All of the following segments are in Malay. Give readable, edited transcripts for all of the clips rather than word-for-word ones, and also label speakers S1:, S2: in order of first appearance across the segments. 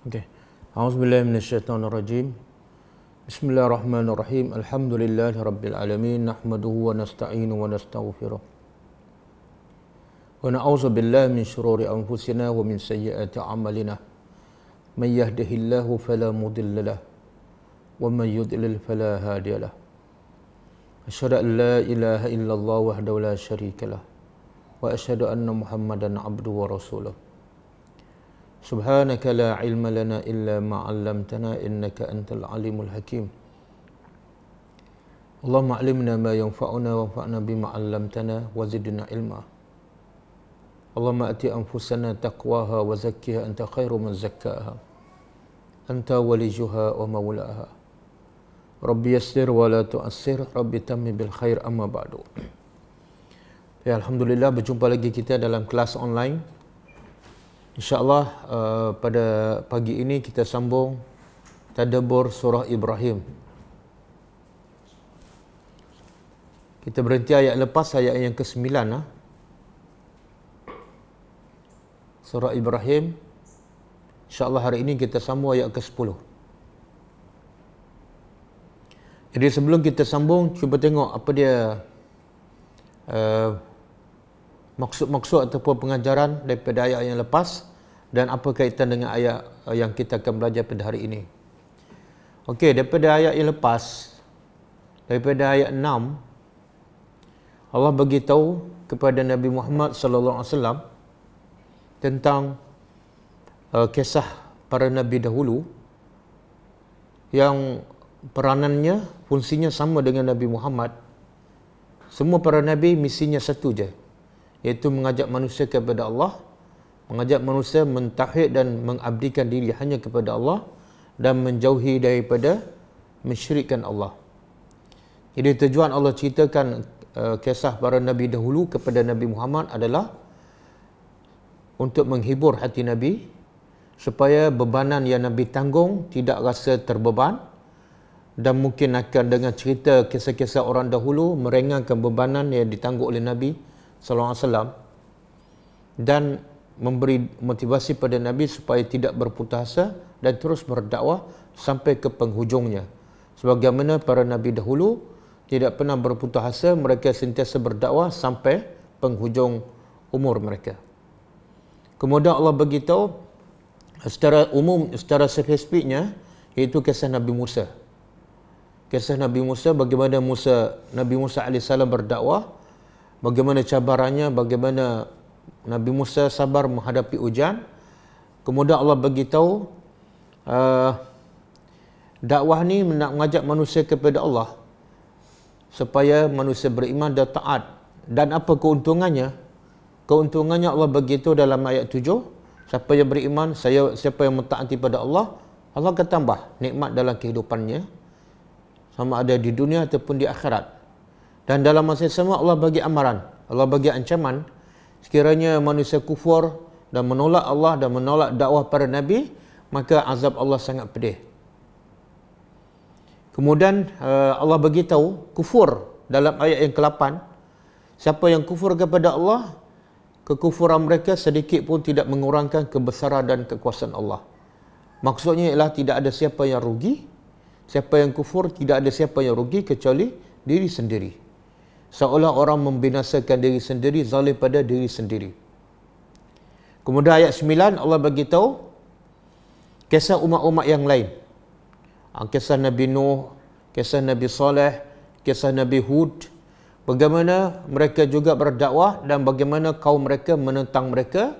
S1: Okay. A'udzubillahi minasyaitonirrajim. Bismillahirrahmanirrahim. Alhamdulillahi rabbil alamin. Nahmaduhu wa nasta'inu wa nastaghfiruh. Wa na'udzu billahi min shururi anfusina wa min sayyiati a'malina. Man yahdihillahu fala mudilla lahu wa man yudlil fala hadiya lahu. Asyhadu an la ilaha illallah wahdahu la syarika lah wa asyhadu anna Muhammadan abduhu wa rasuluh. Subhanaka la ilma lana illa ma 'allamtana innaka antal alimul hakim. Allahumma 'allimna ma yanfa'una wanfa'na bima 'allamtana wa zidna ilma. Allahumma ati anfusana taqwaha wa zakkiha anta khairu man zakkaha. Anta waliyuha wa maulaha. Rabbi yassir wa la tu'assir, Rabbi tammi bil khair, amma ba'du. Ya, alhamdulillah berjumpa lagi kita dalam kelas online. InsyaAllah pada pagi ini kita sambung tadabbur surah Ibrahim. Kita berhenti ayat lepas, ayat yang ke-9. Surah Ibrahim. InsyaAllah hari ini kita sambung ayat ke-10. Jadi sebelum kita sambung, cuba tengok apa dia maksud-maksud ataupun pengajaran daripada ayat yang lepas dan apa kaitan dengan ayat yang kita akan belajar pada hari ini. Okey, daripada ayat yang lepas, daripada ayat 6, Allah beritahu kepada Nabi Muhammad sallallahu alaihi wasallam tentang kisah para nabi dahulu yang peranannya, fungsinya sama dengan Nabi Muhammad. Semua para nabi misinya satu je, iaitu mengajak manusia kepada Allah, mengajak manusia mentauhid dan mengabdikan diri hanya kepada Allah dan menjauhi daripada mensyirikkan Allah. Jadi tujuan Allah ceritakan kisah para nabi dahulu kepada Nabi Muhammad adalah untuk menghibur hati Nabi supaya bebanan yang Nabi tanggung tidak rasa terbeban, dan mungkin akan dengan cerita kisah-kisah orang dahulu meringankan bebanan yang ditanggung oleh Nabi sallallahu alaihi wasallam dan memberi motivasi pada Nabi supaya tidak berputus asa dan terus berdakwah sampai ke penghujungnya. Sebagaimana para nabi dahulu tidak pernah berputus asa, mereka sentiasa berdakwah sampai penghujung umur mereka. Kemudian Allah beritahu secara umum, secara spesifiknya, iaitu kisah Nabi Musa. Kisah Nabi Musa, bagaimana Nabi Musa AS berdakwah, bagaimana cabarannya, bagaimana Nabi Musa sabar menghadapi ujian. Kemudian Allah beritahu dakwah ni nak mengajak manusia kepada Allah supaya manusia beriman dan taat. Dan apa keuntungannya? Keuntungannya Allah beritahu dalam ayat 7, siapa yang beriman, siapa yang mentaati pada Allah, Allah akan tambah nikmat dalam kehidupannya, sama ada di dunia ataupun di akhirat. Dan dalam masa yang sama Allah bagi amaran, Allah bagi ancaman, sekiranya manusia kufur dan menolak Allah dan menolak dakwah para nabi, maka azab Allah sangat pedih. Kemudian Allah beritahu kufur dalam ayat yang ke-8. Siapa yang kufur kepada Allah, kekufuran mereka sedikit pun tidak mengurangkan kebesaran dan kekuasaan Allah. Maksudnya ialah tidak ada siapa yang rugi. Siapa yang kufur, tidak ada siapa yang rugi kecuali diri sendiri. Seolah orang membinasakan diri sendiri, zalim pada diri sendiri. Kemudian ayat 9 Allah beritahu kisah umat-umat yang lain. Kisah Nabi Nuh, kisah Nabi Saleh, kisah Nabi Hud, bagaimana mereka juga berdakwah dan bagaimana kaum mereka menentang mereka,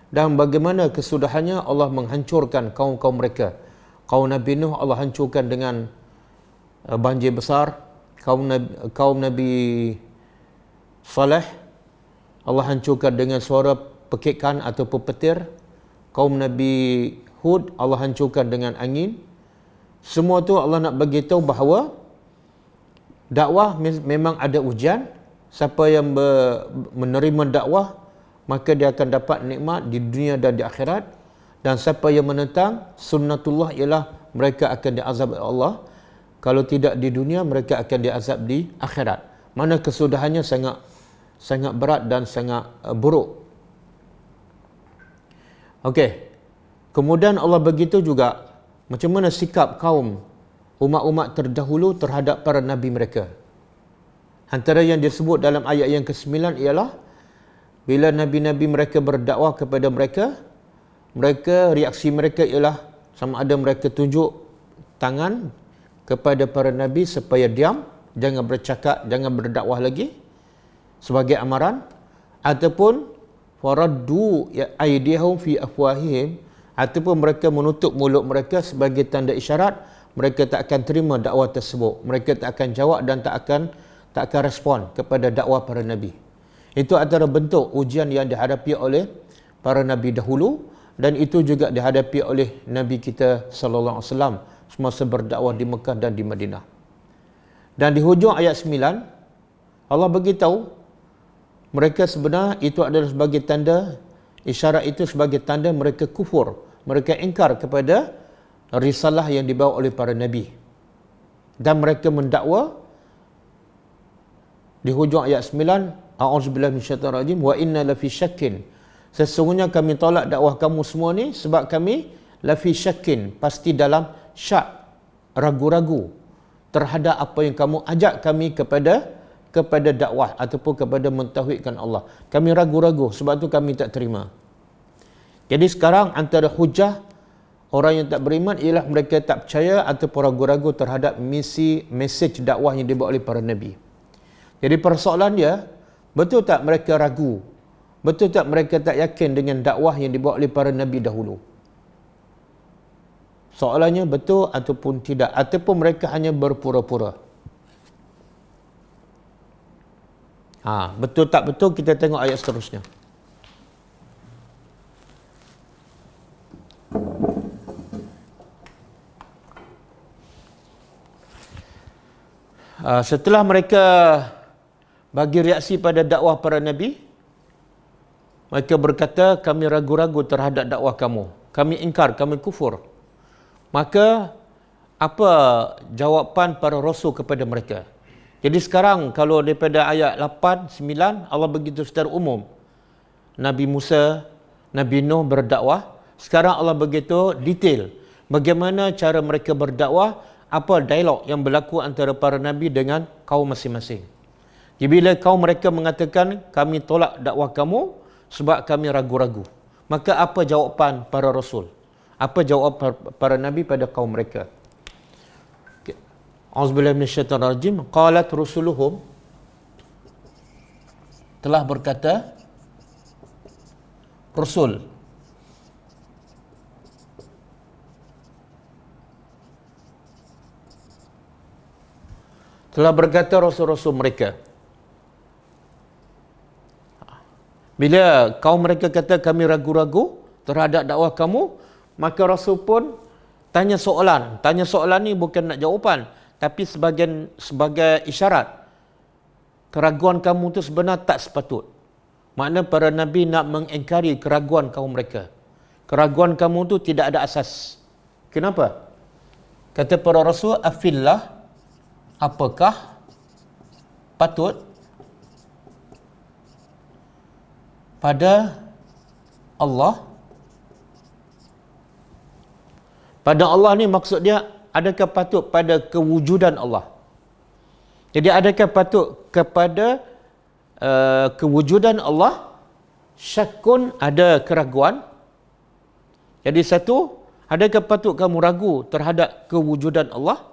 S1: dan bagaimana kesudahannya Allah menghancurkan kaum-kaum mereka. Kaum Nabi Nuh Allah hancurkan dengan banjir besar. Kaum Nabi Saleh Allah hancurkan dengan suara pekikan ataupun petir. Kaum Nabi Hud Allah hancurkan dengan angin. Semua tu Allah nak bagi tahu bahawa dakwah memang ada ujian. Siapa yang menerima dakwah, maka dia akan dapat nikmat di dunia dan di akhirat. Dan siapa yang menentang, sunnatullah ialah mereka akan diazab oleh Allah. Kalau tidak di dunia, mereka akan diazab di akhirat. Mana kesudahannya sangat berat dan sangat buruk. Okey. Kemudian Allah begitu juga macam mana sikap kaum umat-umat terdahulu terhadap para nabi mereka. Antara yang disebut dalam ayat yang ke-9 ialah bila nabi-nabi mereka berdakwah kepada mereka, reaksi mereka ialah sama ada mereka tunjuk tangan kepada para nabi supaya diam, jangan bercakap, jangan berdakwah lagi sebagai amaran, ataupun faraddu aydihum fi afwahihim, ataupun mereka menutup mulut mereka sebagai tanda isyarat mereka tak akan terima dakwah tersebut, mereka tak akan jawab dan tak akan respon kepada dakwah para nabi. Itu antara bentuk ujian yang dihadapi oleh para nabi dahulu, dan itu juga dihadapi oleh nabi kita sallallahu alaihi wasallam semasa berdakwah di Mekah dan di Madinah. Dan di hujung ayat 9 Allah beritahu mereka sebenarnya itu adalah sebagai tanda, isyarat itu sebagai tanda mereka kufur, mereka ingkar kepada risalah yang dibawa oleh para nabi, dan mereka mendakwa di hujung ayat 9, a'udzubillahi minasyaitonir rajim, wa inna lafi syakkin, sesungguhnya kami tolak dakwah kamu semua ni sebab kami lafi syakkin, pasti dalam syak, ragu-ragu terhadap apa yang kamu ajak kami kepada dakwah ataupun kepada mentauhidkan Allah. Kami ragu-ragu, sebab tu kami tak terima. Jadi sekarang antara hujah orang yang tak beriman ialah mereka tak percaya ataupun ragu-ragu terhadap mesej dakwah yang dibawa oleh para nabi. Jadi persoalan dia, betul tak mereka ragu? Betul tak mereka tak yakin dengan dakwah yang dibawa oleh para nabi dahulu? Soalannya betul ataupun tidak, ataupun mereka hanya berpura-pura. Betul tak betul, kita tengok ayat seterusnya. Setelah mereka bagi reaksi pada dakwah para nabi, mereka berkata, kami ragu-ragu terhadap dakwah kamu, kami ingkar, kami kufur. Maka apa jawapan para rasul kepada mereka? Jadi sekarang kalau daripada ayat 8, 9 Allah begitu secara umum Nabi Musa, Nabi Nuh berdakwah. Sekarang Allah begitu detail bagaimana cara mereka berdakwah, apa dialog yang berlaku antara para nabi dengan kaum masing-masing. Jadi bila kaum mereka mengatakan kami tolak dakwah kamu sebab kami ragu-ragu, maka apa jawapan para rasul? Apa jawab para nabi pada kaum mereka? Auzubillahi minasyaitonir rajim. Qalat rusuluhum, telah berkata rasul, telah berkata rasul-rasul mereka. Bila kaum mereka kata kami ragu-ragu terhadap dakwah kamu, maka rasul pun tanya soalan. Tanya soalan ni bukan nak jawapan, tapi sebagai isyarat keraguan kamu tu sebenarnya tak sepatut. Makna para nabi nak mengingkari keraguan kaum mereka. Keraguan kamu tu tidak ada asas. Kenapa? Kata para rasul, afillah, apakah patut pada Allah? Pada Allah ni maksud dia, adakah patut pada kewujudan Allah? Jadi adakah patut kepada kewujudan Allah? Syakun, ada keraguan. Jadi satu, adakah patut kamu ragu terhadap kewujudan Allah?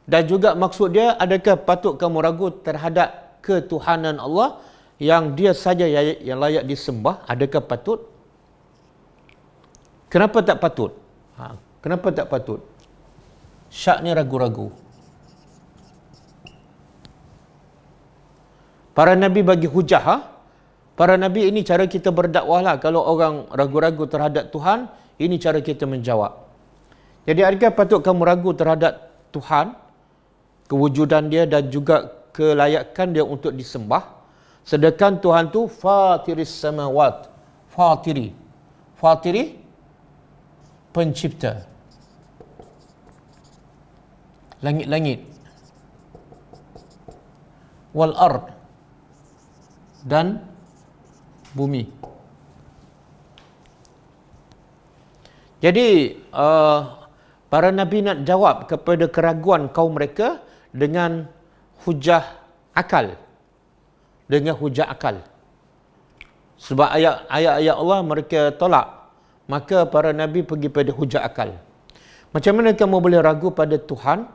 S1: Dan juga maksud dia, adakah patut kamu ragu terhadap ketuhanan Allah yang dia saja yang layak disembah? Adakah patut? Kenapa tak patut? Kenapa tak patut? Syak ni ragu-ragu. Para nabi bagi hujah. Para nabi, ini cara kita berdakwah lah. Kalau orang ragu-ragu terhadap Tuhan, ini cara kita menjawab. Jadi adakah patut kamu ragu terhadap Tuhan, kewujudan dia dan juga kelayakan dia untuk disembah? Sedangkan Tuhan tu fatiris samawat. Fatiri, pencipta langit-langit, wal ard, dan bumi. Jadi para nabi nak jawab kepada keraguan kaum mereka dengan hujah akal. Dengan hujah akal. Sebab ayat-ayat Allah mereka tolak, maka para nabi pergi pada hujah akal. Macam mana kamu boleh ragu pada Tuhan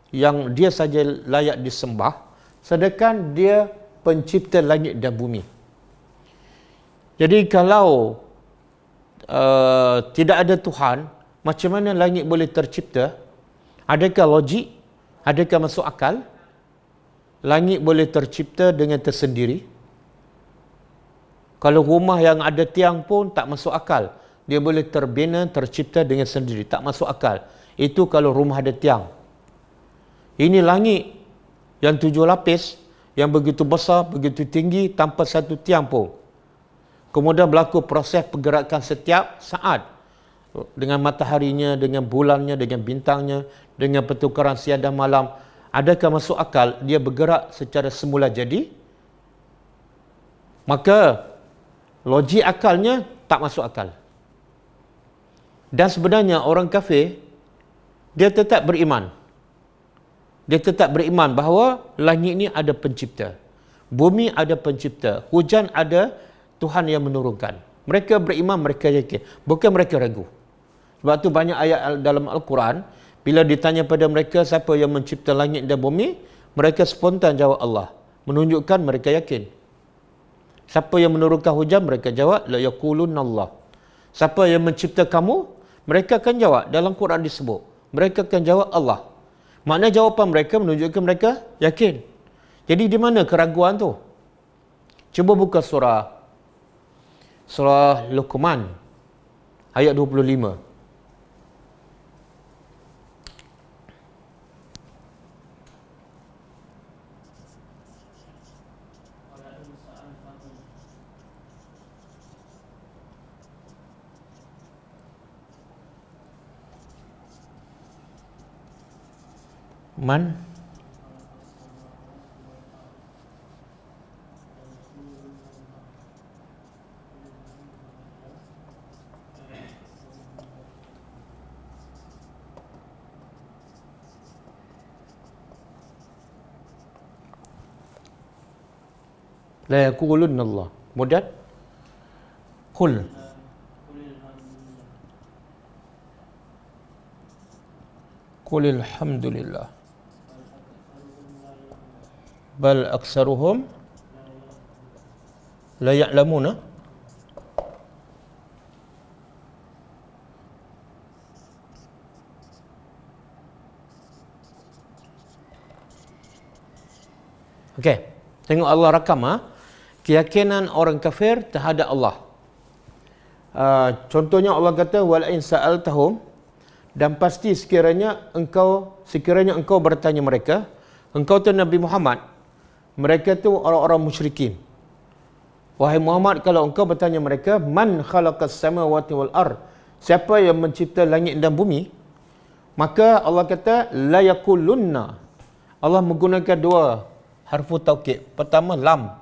S1: yang dia saja layak disembah, sedangkan dia pencipta langit dan bumi? Jadi kalau tidak ada Tuhan, macam mana langit boleh tercipta? Adakah logik? Adakah masuk akal? Langit boleh tercipta dengan tersendiri? Kalau rumah yang ada tiang pun tak masuk akal. Dia boleh terbina, tercipta dengan sendiri. Tak masuk akal. Itu kalau rumah ada tiang. Ini langit yang 7 lapis, yang begitu besar, begitu tinggi, tanpa satu tiang pun. Kemudian berlaku proses pergerakan setiap saat. Dengan mataharinya, dengan bulannya, dengan bintangnya, dengan pertukaran siang dan malam. Adakah masuk akal dia bergerak secara semula jadi? Maka logik akalnya tak masuk akal. Dan sebenarnya orang kafir, dia tetap beriman. Dia tetap beriman bahawa langit ini ada pencipta. Bumi ada pencipta. Hujan ada Tuhan yang menurunkan. Mereka beriman, mereka yakin. Bukan mereka ragu. Sebab tu banyak ayat dalam Al-Quran, bila ditanya pada mereka siapa yang mencipta langit dan bumi, mereka spontan jawab Allah. Menunjukkan mereka yakin. Siapa yang menurunkan hujan, mereka jawab la yaqulunna Allah. Siapa yang mencipta kamu, mereka akan jawab, dalam Quran disebut, mereka akan jawab Allah. Makna jawapan mereka menunjukkan mereka yakin. Jadi di mana keraguan tu? Cuba buka surah Luqman ayat 25. Man la yaqulunna Allah. Kemudian qul alhamdulillah bal aksaruhum la ya'lamuna. Okey, tengok Allah rakam keyakinan orang kafir terhadap Allah. Contohnya Allah kata wal in sa'altahum, dan pasti sekiranya engkau bertanya mereka, engkau tu Nabi Muhammad, mereka tu orang-orang musyrikin. Wahai Muhammad, kalau engkau bertanya mereka, man khalaqas samawati wal ard, siapa yang mencipta langit dan bumi? Maka Allah kata la yaqulunna. Allah menggunakan dua harfu taukid. Pertama lam,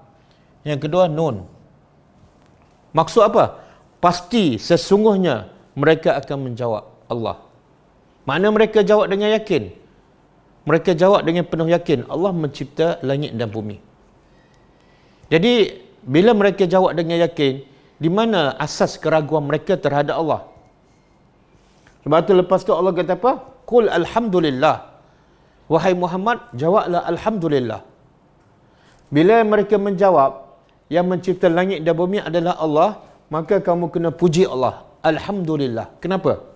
S1: yang kedua nun. Maksud apa? Pasti sesungguhnya mereka akan menjawab Allah. Makna mereka jawab dengan yakin. Mereka jawab dengan penuh yakin Allah mencipta langit dan bumi. Jadi bila mereka jawab dengan yakin, di mana asas keraguan mereka terhadap Allah? Sebab tu lepas tu Allah kata apa? Qul alhamdulillah. Wahai Muhammad, jawablah alhamdulillah. Bila mereka menjawab yang mencipta langit dan bumi adalah Allah, maka kamu kena puji Allah. Alhamdulillah. Kenapa?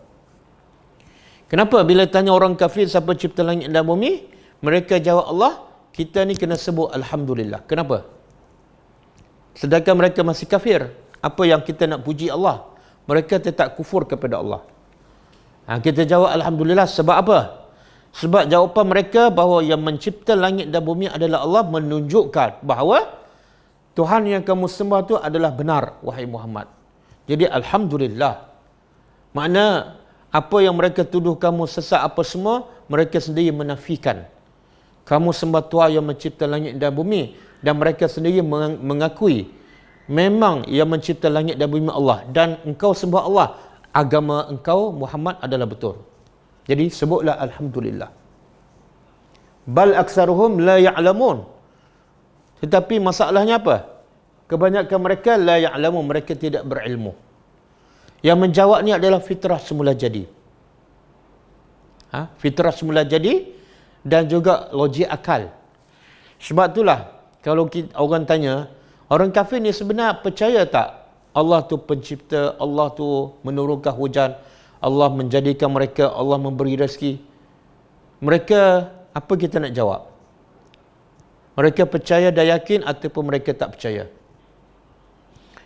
S1: Kenapa bila tanya orang kafir siapa cipta langit dan bumi, mereka jawab Allah, kita ni kena sebut alhamdulillah. Kenapa? Sedangkan mereka masih kafir. Apa yang kita nak puji Allah? Mereka tetap kufur kepada Allah. Kita jawab alhamdulillah sebab apa? Sebab jawapan mereka bahawa yang mencipta langit dan bumi adalah Allah menunjukkan bahawa Tuhan yang kamu sembah tu adalah benar, wahai Muhammad. Jadi alhamdulillah. Makna apa yang mereka tuduh kamu sesat apa semua, mereka sendiri menafikan. Kamu sembah Tuhan yang mencipta langit dan bumi, dan mereka sendiri mengakui memang yang mencipta langit dan bumi Allah, dan engkau sembah Allah agama engkau Muhammad adalah betul. Jadi sebutlah alhamdulillah. Bal aksaruhum la ya'lamun. Tetapi masalahnya apa? Kebanyakan mereka la ya'lamun, mereka tidak berilmu. Yang menjawab ni adalah fitrah semula jadi. Fitrah semula jadi dan juga logik akal. Sebab itulah kalau orang tanya, orang kafir ni sebenarnya percaya tak Allah tu pencipta, Allah tu menurunkan hujan, Allah menjadikan mereka, Allah memberi rezeki. Mereka, apa kita nak jawab? Mereka percaya dan yakin ataupun mereka tak percaya?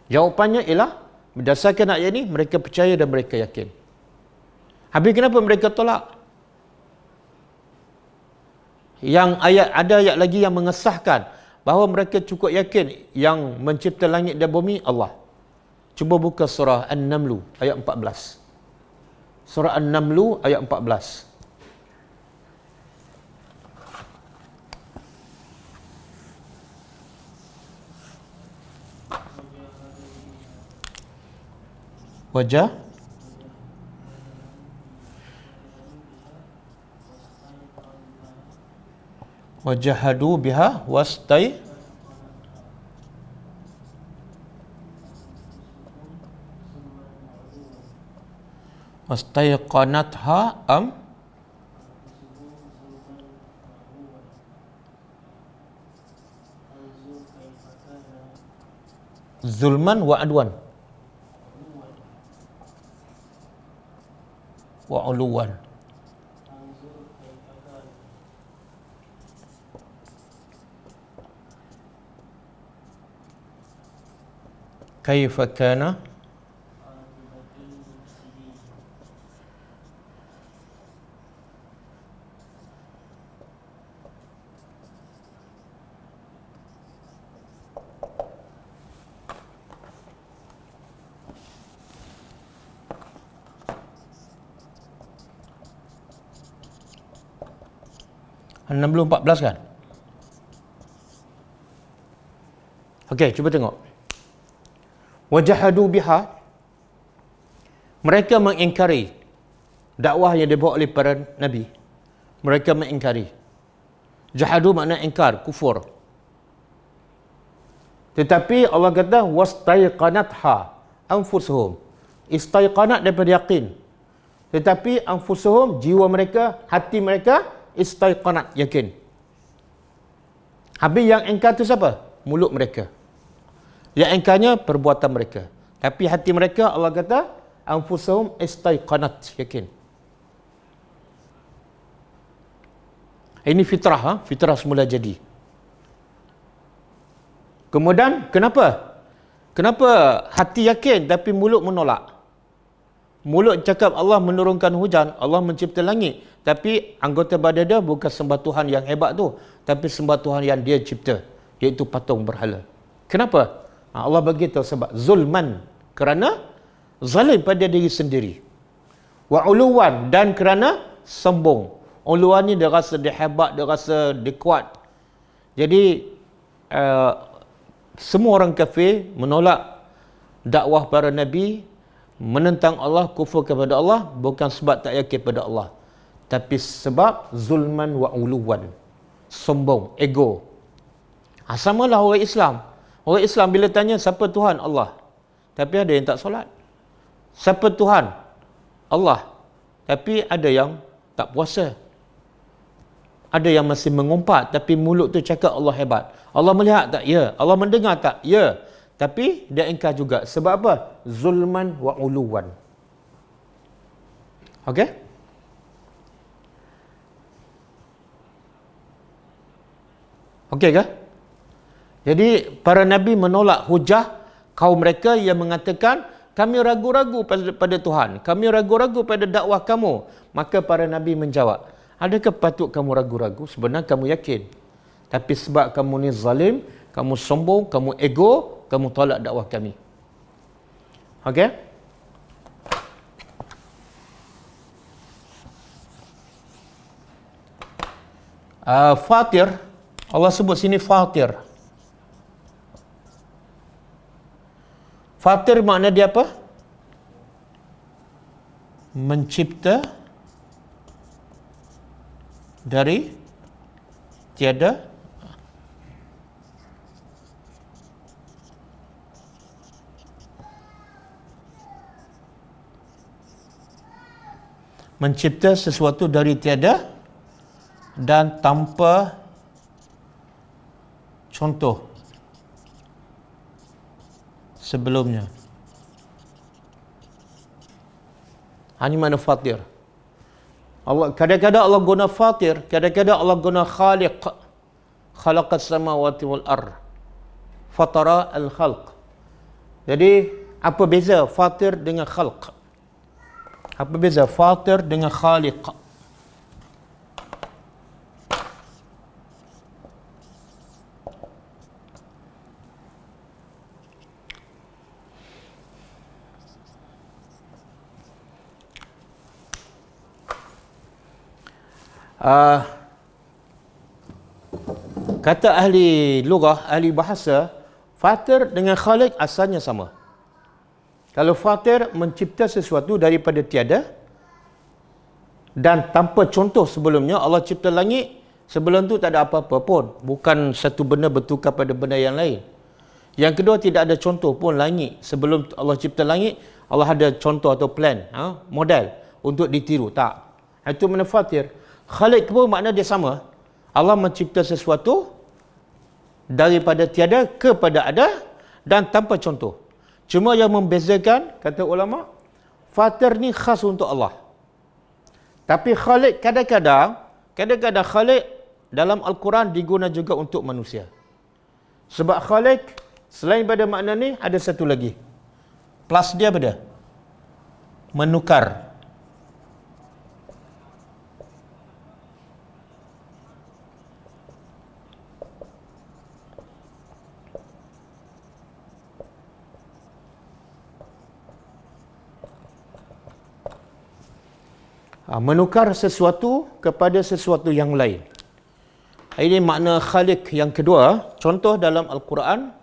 S1: Jawapannya ialah, berdasarkan ayat ini, mereka percaya dan mereka yakin. Habis kenapa mereka tolak? Yang ada ayat lagi yang mengesahkan bahawa mereka cukup yakin yang mencipta langit dan bumi Allah. Cuba buka surah An-Naml ayat 14. Surah An-Naml ayat 14. Wajah wajahadu biha wastaiqanatha am zulman wa adwan wa uluwan. Kaifa kana An-Naml 14 kan? Okey, cuba tengok. Wajahadu biha, mereka mengingkari dakwah yang dibawa oleh para nabi. Mereka mengingkari. Jahadu makna ingkar, kufur. Tetapi Allah kata wastaiqanatha anfusuhum. Istaiqanat daripada yakin. Tetapi anfusuhum, jiwa mereka, hati mereka istaiqanat, yakin. Habis yang ingkar tu siapa? Mulut mereka. Yang ingkarnya perbuatan mereka. Tapi hati mereka Allah kata anfusuhum istaiqanat, yakin. Ini fitrah, fitrah semula jadi. Kemudian kenapa? Kenapa hati yakin tapi mulut menolak? Mulut cakap Allah menurunkan hujan, Allah mencipta langit, tapi anggota badan dia bukan sembah Tuhan yang hebat tu, tapi sembah Tuhan yang dia cipta, iaitu patung berhala. Kenapa? Allah bagi tahu sebab zulman, kerana zalim pada diri sendiri. Wa uluwan, dan kerana sombong. Uluwan ni dia rasa dia hebat, dia rasa dia kuat. Jadi semua orang kafir menolak dakwah para nabi, menentang Allah, kufur kepada Allah, bukan sebab tak yakin pada Allah, tapi sebab zulman wa uluwan, sombong, ego. Samalah orang Islam. Orang Islam bila tanya siapa Tuhan? Allah. Tapi ada yang tak solat. Siapa Tuhan? Allah. Tapi ada yang tak puasa. Ada yang masih mengumpat, tapi mulut tu cakap Allah hebat. Allah melihat tak? Ya. Allah mendengar tak? Ya. Tapi dia ingkar juga. Sebab apa? Zulman wa uluwan. Okey? Okey ke? Jadi para nabi menolak hujah kaum mereka yang mengatakan kami ragu-ragu pada Tuhan, kami ragu-ragu pada dakwah kamu. Maka para nabi menjawab, adakah patut kamu ragu-ragu? Sebenarnya kamu yakin. Tapi sebab kamu ni zalim, kamu sombong, kamu ego, kamu tolak dakwah kami. Okey? Fatir, Allah sebut sini Fatir. Fatir makna dia apa? mencipta dari tiada, mencipta sesuatu dari tiada dan tanpa contoh sebelumnya. Ini mana fatir. Allah kadang-kadang Allah guna fatir, kadang-kadang Allah guna khaliq. Khalaqas samawati wal ard. Fatara al khalq. Jadi apa beza fatir dengan khalq? Apa beza fatir dengan khaliq? Kata ahli lughah, ahli bahasa, fatir dengan khaliq asalnya sama. Kalau fatir mencipta sesuatu daripada tiada dan tanpa contoh sebelumnya, Allah cipta langit, sebelum tu tak ada apa-apa pun, bukan satu benda bertukar pada benda yang lain. Yang kedua, tidak ada contoh pun langit. Sebelum Allah cipta langit, Allah ada contoh atau plan, model untuk ditiru. Tak. Itu mana fatir. Khaliq pun makna dia sama. Allah mencipta sesuatu daripada tiada kepada ada dan tanpa contoh. Cuma yang membezakan, kata ulama, fatir ni khas untuk Allah. Tapi khaliq kadang-kadang khaliq dalam Al-Quran diguna juga untuk manusia. Sebab khaliq selain pada makna ni ada satu lagi. Plus dia apa dia? Menukar. Menukar sesuatu kepada sesuatu yang lain. Ini makna khaliq yang kedua. Contoh dalam Al-Quran,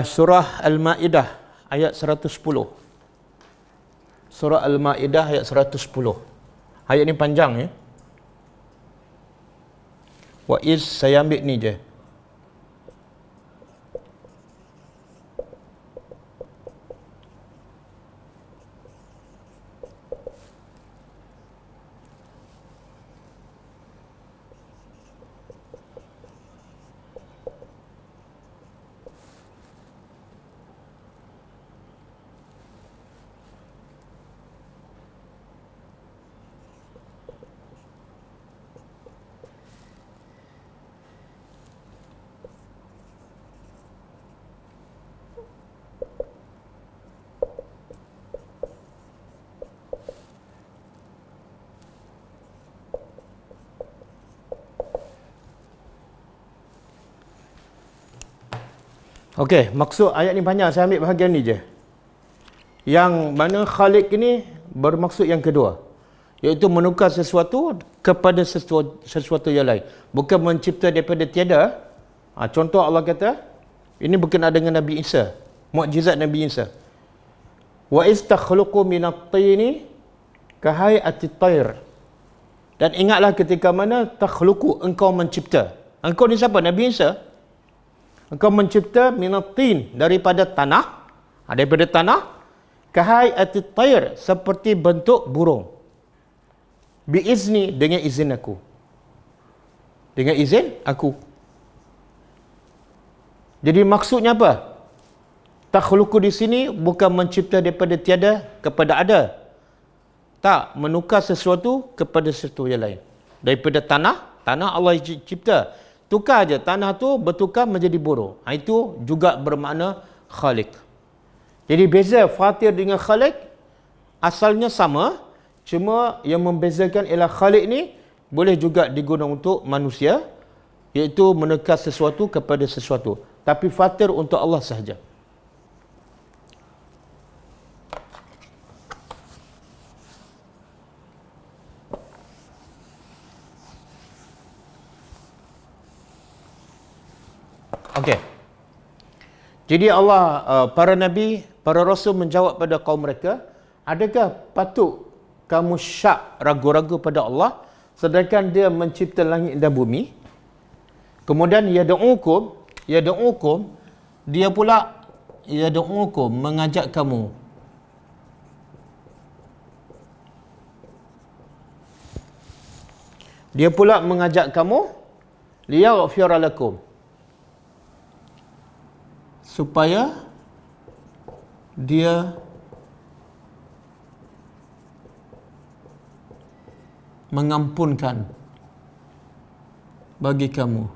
S1: surah Al-Ma'idah ayat 110. Surah Al-Ma'idah ayat 110. Ayat ni panjang ya. Wa iz, saya ambil ni je. Okey, maksud ayat ni panjang, saya ambil bahagian ni je. Yang mana khaliq ni bermaksud yang kedua, iaitu menukar sesuatu kepada sesuatu yang lain. Bukan mencipta daripada tiada. Contoh Allah kata, ini berkenaan dengan Nabi Isa, mukjizat Nabi Isa. Wa iz takhluqu minat tini kahay'atit tayr. Dan ingatlah ketika mana takhluqu, engkau mencipta. Engkau ni siapa? Nabi Isa. Engkau mencipta minat tin, daripada tanah, kahay'atit tayr, seperti bentuk burung. Biizni, dengan izin aku. Dengan izin aku. Jadi maksudnya apa? Takhluqu di sini bukan mencipta daripada tiada kepada ada. Tak, menukar sesuatu kepada sesuatu yang lain. Daripada tanah Allah cipta. Tukar aja, tanah tu bertukar menjadi burung. Itu juga bermakna khaliq. Jadi beza fatir dengan khaliq asalnya sama, cuma yang membezakan ialah khaliq ni boleh juga digunakan untuk manusia, iaitu menukar sesuatu kepada sesuatu. Tapi fatir untuk Allah sahaja. Okey. Jadi Allah, para nabi, para rasul menjawab pada kaum mereka, adakah patut kamu syak ragu-ragu pada Allah sedangkan dia mencipta langit dan bumi? Kemudian yad'ukum, dia pula mengajak kamu. Dia pula mengajak kamu liyaghfira lakum, supaya dia mengampunkan bagi kamu.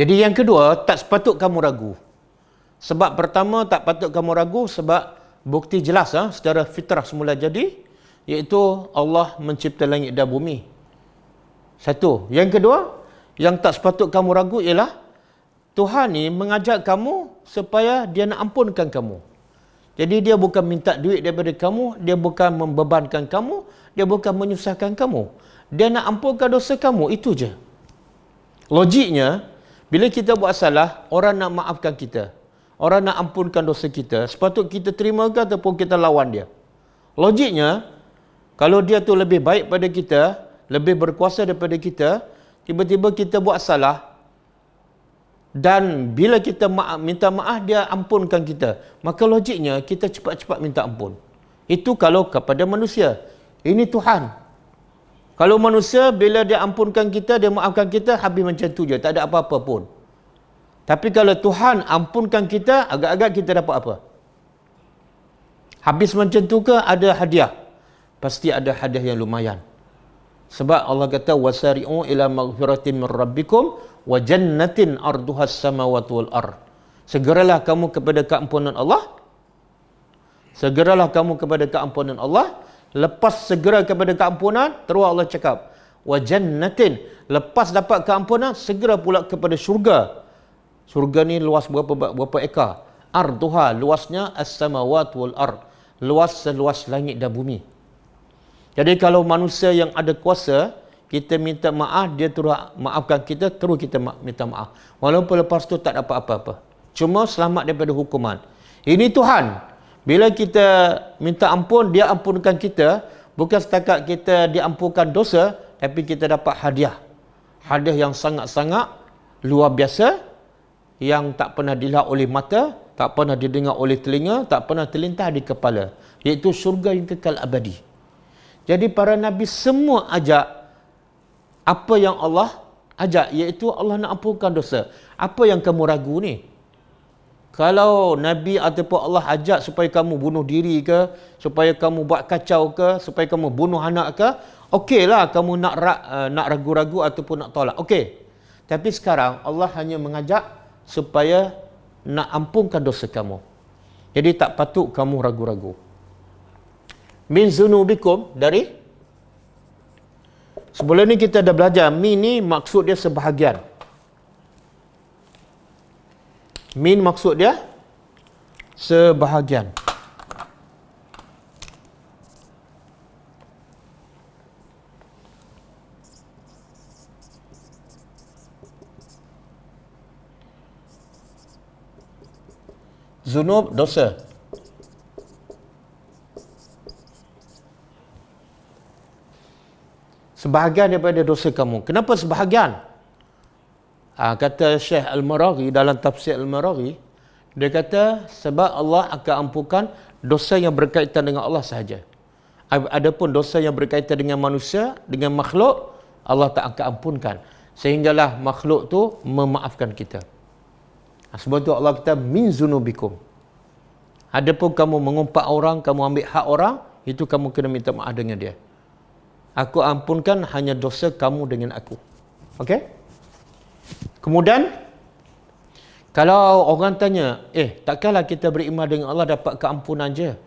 S1: Jadi yang kedua, tak sepatut kamu ragu. Sebab pertama, tak patut kamu ragu sebab bukti jelas secara fitrah semula jadi, iaitu Allah mencipta langit dan bumi. Satu. Yang kedua, yang tak sepatut kamu ragu ialah Tuhan ni mengajak kamu supaya dia nak ampunkan kamu. Jadi dia bukan minta duit daripada kamu, dia bukan membebankan kamu, dia bukan menyusahkan kamu. Dia nak ampunkan dosa kamu, itu je. Logiknya, bila kita buat salah, orang nak maafkan kita, orang nak ampunkan dosa kita, sepatut kita terima ke ataupun kita lawan dia? Logiknya, kalau dia tu lebih baik pada kita, lebih berkuasa daripada kita, tiba-tiba kita buat salah, dan bila kita minta maaf, dia ampunkan kita, maka logiknya kita cepat-cepat minta ampun. Itu kalau kepada manusia. Ini Tuhan. Kalau manusia, bila dia ampunkan kita, dia maafkan kita, habis macam tu je, tak ada apa-apa pun. Tapi kalau Tuhan ampunkan kita, agak-agak kita dapat apa? Habis macam tu ke ada hadiah? Pasti ada hadiah yang lumayan. Sebab Allah kata, wasari'u ila maghfiratin min rabbikum wa jannatin arduhas samawati wal ard. Segeralah kamu kepada keampunan Allah. Segeralah kamu kepada keampunan Allah. Lepas segera kepada keampunan, terus Allah cakap, wa jannatin, lepas dapat keampunan, segera pula kepada syurga. Syurga ni luas berapa ekar? Arduha, luasnya as-samawat wal ard. Luas seluas langit dan bumi. Jadi kalau manusia yang ada kuasa, kita minta maaf, dia terus maafkan kita, terus kita minta maaf. Walaupun lepas tu tak dapat apa-apa. Cuma selamat daripada hukuman. Ini Tuhan. Bila kita minta ampun, dia ampunkan kita. Bukan setakat kita diampunkan dosa, tapi kita dapat hadiah. Hadiah yang sangat-sangat luar biasa, yang tak pernah dilihat oleh mata, tak pernah didengar oleh telinga, tak pernah terlintas di kepala. Iaitu syurga yang kekal abadi. Jadi para Nabi semua ajak apa yang Allah ajak, iaitu Allah nak ampunkan dosa. Apa yang kamu ragu ni? Kalau Nabi ataupun Allah ajak supaya kamu bunuh diri ke, supaya kamu buat kacau ke, supaya kamu bunuh anak ke, okeylah kamu nak ragu-ragu ataupun nak tolak. Okey. Tapi sekarang Allah hanya mengajak supaya nak ampunkan dosa kamu. Jadi tak patut kamu ragu-ragu. Min zunubikum, dari sebelum ni kita dah belajar, min ni maksud dia sebahagian. Min maksud dia sebahagian. Zunub, dosa. Sebahagian daripada dosa kamu. Kenapa sebahagian? Kata Syekh Al-Maraghi dalam tafsir Al-Maraghi, dia kata sebab Allah akan ampunkan dosa yang berkaitan dengan Allah sahaja. Adapun dosa yang berkaitan dengan manusia, dengan makhluk, Allah tak akan ampunkan. Sehinggalah makhluk tu memaafkan kita. Sebab tu Allah kata min zunubikum. Adapun kamu mengumpat orang, kamu ambil hak orang, itu kamu kena minta maaf dengan dia. Aku ampunkan hanya dosa kamu dengan aku. Okey? Kemudian, kalau orang tanya, takkanlah kita beriman dengan Allah dapat keampunan je?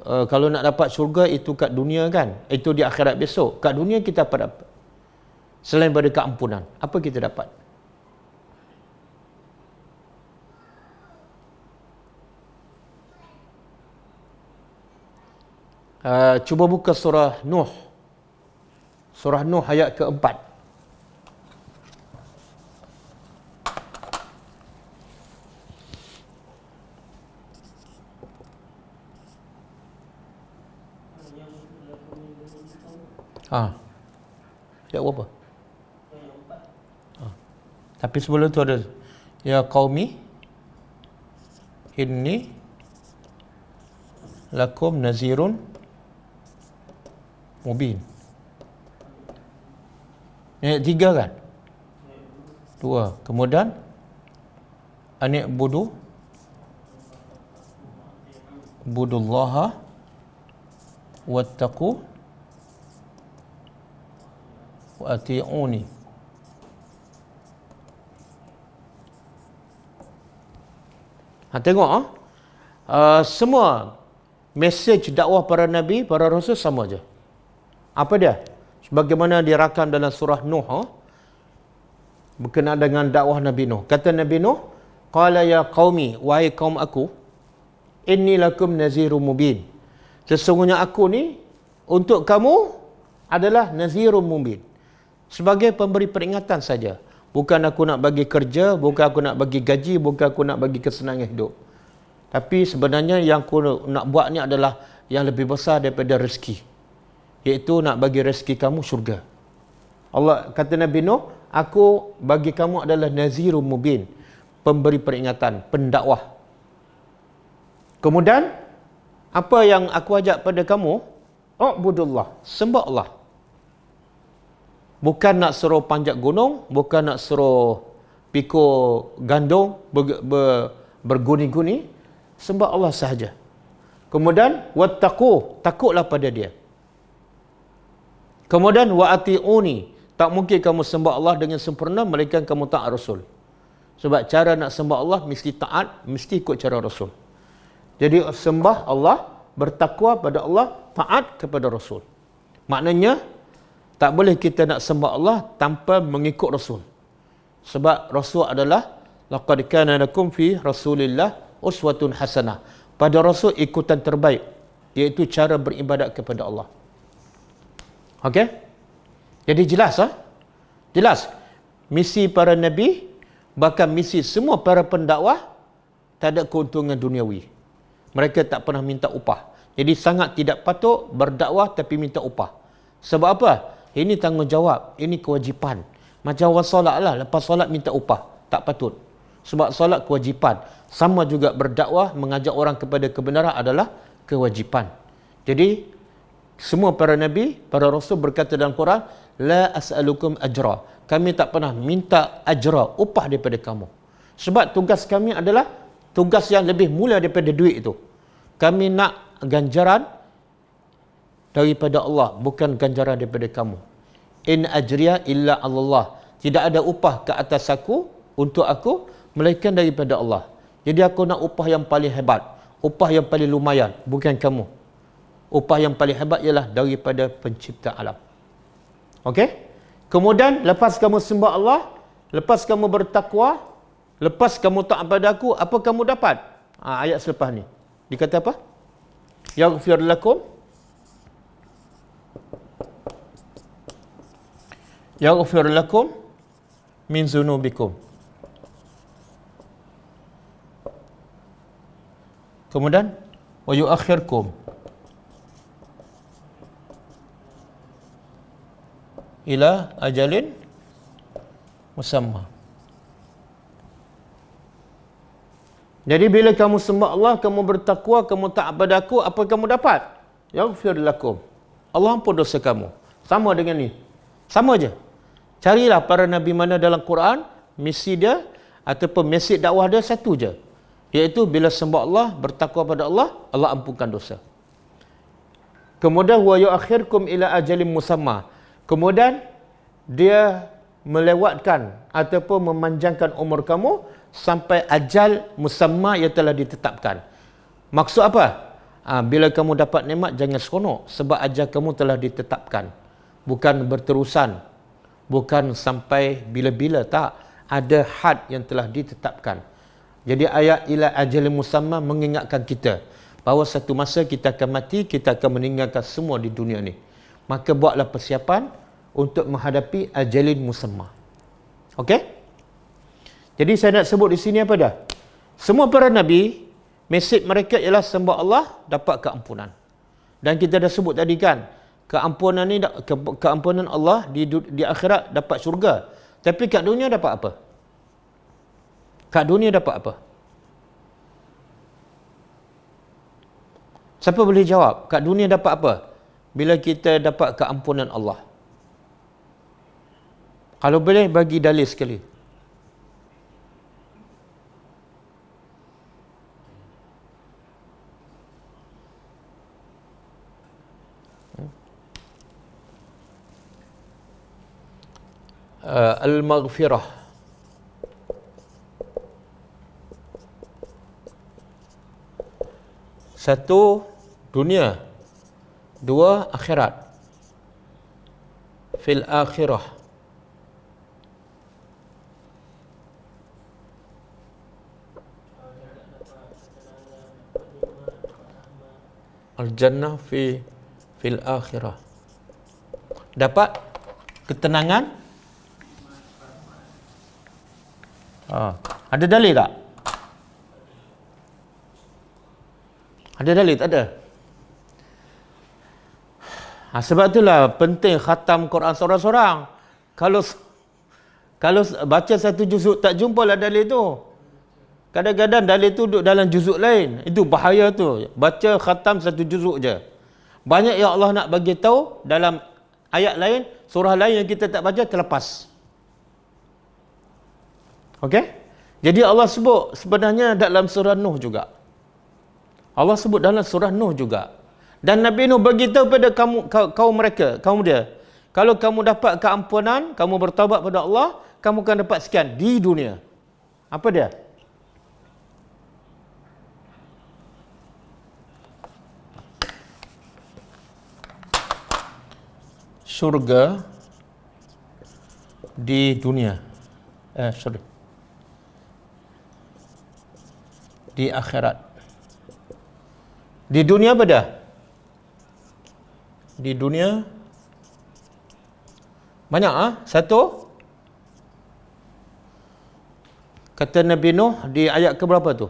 S1: Kalau nak dapat syurga itu kat dunia kan? Itu di akhirat besok. Kat dunia kita apa dapat? Selain daripada keampunan, apa kita dapat? Cuba buka surah Nuh. Surah Nuh ayat keempat. Ayat berapa? Tapi sebelum tu ada ya qaumi inni lakum nazirun mubin. Ayat 3 kan? 2. Kemudian budullaha wattaqu wa ati'uni. Tengok semua mesej dakwah para nabi, para rasul sama je. Apa dia? Sebagaimana dirakam dalam surah Nuh berkenaan dengan dakwah Nabi Nuh. Kata Nabi Nuh, qala ya qaumi, wahai kaum aku, inni lakum nazirun mubin. Sesungguhnya aku ni untuk kamu adalah nazirun mubin. Sebagai pemberi peringatan saja. Bukan aku nak bagi kerja, bukan aku nak bagi gaji, bukan aku nak bagi kesenangan hidup. Tapi sebenarnya yang aku nak buat ni adalah yang lebih besar daripada rezeki. Iaitu nak bagi rezeki kamu syurga. Allah kata Nabi Nuh, aku bagi kamu adalah nazirun mubin. Pemberi peringatan, pendakwah. Kemudian, apa yang aku ajak pada kamu? Ubudullah, sembah Allah. Bukan nak suruh panjat gunung, bukan nak suruh pikul gandum, berguni-guni. Sembah Allah sahaja. Kemudian, wattaqu, takutlah pada dia. Kemudian, wa ati'uni, tak mungkin kamu sembah Allah dengan sempurna, melainkan kamu taat Rasul. Sebab cara nak sembah Allah, mesti taat, mesti ikut cara Rasul. Jadi, sembah Allah, bertakwa pada Allah, taat kepada Rasul. Maknanya, tak boleh kita nak sembah Allah tanpa mengikut Rasul. Sebab Rasul adalah laqad kana lakum fi Rasulillah uswatun hasanah. Pada Rasul ikutan terbaik, iaitu cara beribadat kepada Allah. Okey? Jadi jelas Jelas. Misi para nabi, bahkan misi semua para pendakwah, tak ada keuntungan duniawi. Mereka tak pernah minta upah. Jadi sangat tidak patut berdakwah tapi minta upah. Sebab apa? Ini tanggungjawab, ini kewajipan. Macam orang solat lah, lepas solat minta upah. Tak patut. Sebab solat kewajipan. Sama juga berdakwah, mengajak orang kepada kebenaran adalah kewajipan. Jadi, semua para nabi, para rasul berkata dalam Quran, la as'alukum ajra. Kami tak pernah minta ajra, upah daripada kamu. Sebab tugas kami adalah tugas yang lebih mulia daripada duit itu. Kami nak ganjaran daripada Allah, bukan ganjaran daripada kamu. In ajriya illa Allah. Tidak ada upah ke atas aku, untuk aku, melainkan daripada Allah. Jadi aku nak upah yang paling hebat, upah yang paling lumayan, bukan kamu. Upah yang paling hebat ialah daripada pencipta alam. Okey? Kemudian lepas kamu sembah Allah, lepas kamu bertakwa, lepas kamu taat pada aku, apa kamu dapat? Ayat selepas ni. Dikata apa? Yaghfir lakum yaghfir lakum min zunubikum. Kemudian wa yuakhirkum ila ajalin musamma. Jadi bila kamu sembah Allah, kamu bertakwa, kamu taat pada aku, apa kamu dapat? Yaghfir lakum. Allah ampun dosa kamu. Sama dengan ni. Sama je. Carilah para nabi mana dalam Quran, misi dia ataupun mesej dakwah dia satu je. Iaitu bila sembah Allah, bertakwa pada Allah, Allah ampunkan dosa. Kemudian wa yuakhirkum ila ajalin musamma. Kemudian dia melewatkan ataupun memanjangkan umur kamu sampai ajal musamma yang telah ditetapkan. Maksud apa? Bila kamu dapat nikmat jangan seronok sebab ajal kamu telah ditetapkan. Bukan berterusan. Bukan sampai bila-bila, tak. Ada had yang telah ditetapkan. Jadi ayat ila ajalin musamma mengingatkan kita bahawa satu masa kita akan mati, kita akan meninggalkan semua di dunia ni. Maka buatlah persiapan untuk menghadapi ajalin musamma. Okey? Jadi saya nak sebut di sini apa dah? Semua para nabi, mesej mereka ialah sembah Allah, dapat keampunan. Dan kita dah sebut tadi kan, keampunan ni, keampunan Allah di akhirat dapat syurga. Tapi kat dunia dapat apa? Kat dunia dapat apa? Siapa boleh jawab? Kat dunia dapat apa? Bila kita dapat keampunan Allah. Kalau boleh bagi dalil sekali. Al-maghfirah. Satu, dunia. Dua, akhirat. Fil akhirah. Al-jannah fil akhirah. Dapat ketenangan. Ada dalil tak? Ada dalil? Tak ada. Sebab itulah penting khatam Quran seorang-seorang. Kalau baca satu juzuk tak jumpalah dalil tu. Kadang-kadang dalil tu duduk dalam juzuk lain. Itu bahaya tu. Baca khatam satu juzuk je. Banyak yang Allah nak bagi tahu dalam ayat lain, surah lain yang kita tak baca terlepas. Okey? Jadi Allah sebut sebenarnya dalam surah Nuh juga. Allah sebut dalam surah Nuh juga. Dan Nabi Nuh beritahu pada kaum mereka, kaum dia, kalau kamu dapat keampunan, kamu bertaubat pada Allah, kamu akan dapat sekian di dunia. Apa dia? Syurga di dunia. Di akhirat. Di dunia apa dah? Di dunia banyak Satu, kata Nabi Nuh di ayat ke berapa tu?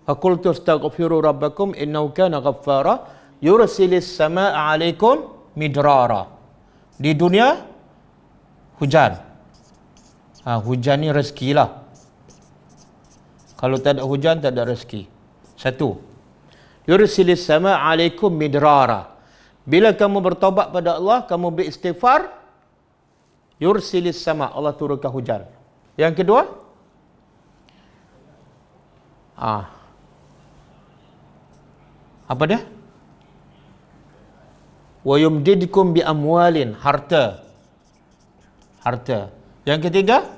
S1: Faqultu astaghfiru rabbakum innahu kana ghaffara yursilis samaa'a 'alaikum midrara. Di dunia hujan. Hujan ni rezeki lah. Kalau tak ada hujan, tak ada rezeki. Satu. Yursilis samaa'a 'alaikum midrara. Bila kamu bertaubat pada Allah, kamu beristighfar, yursilis sama, Allah turunkan hujan. Yang kedua, apa dia? Wa yumdidkum bi amwalin, harta. Yang ketiga,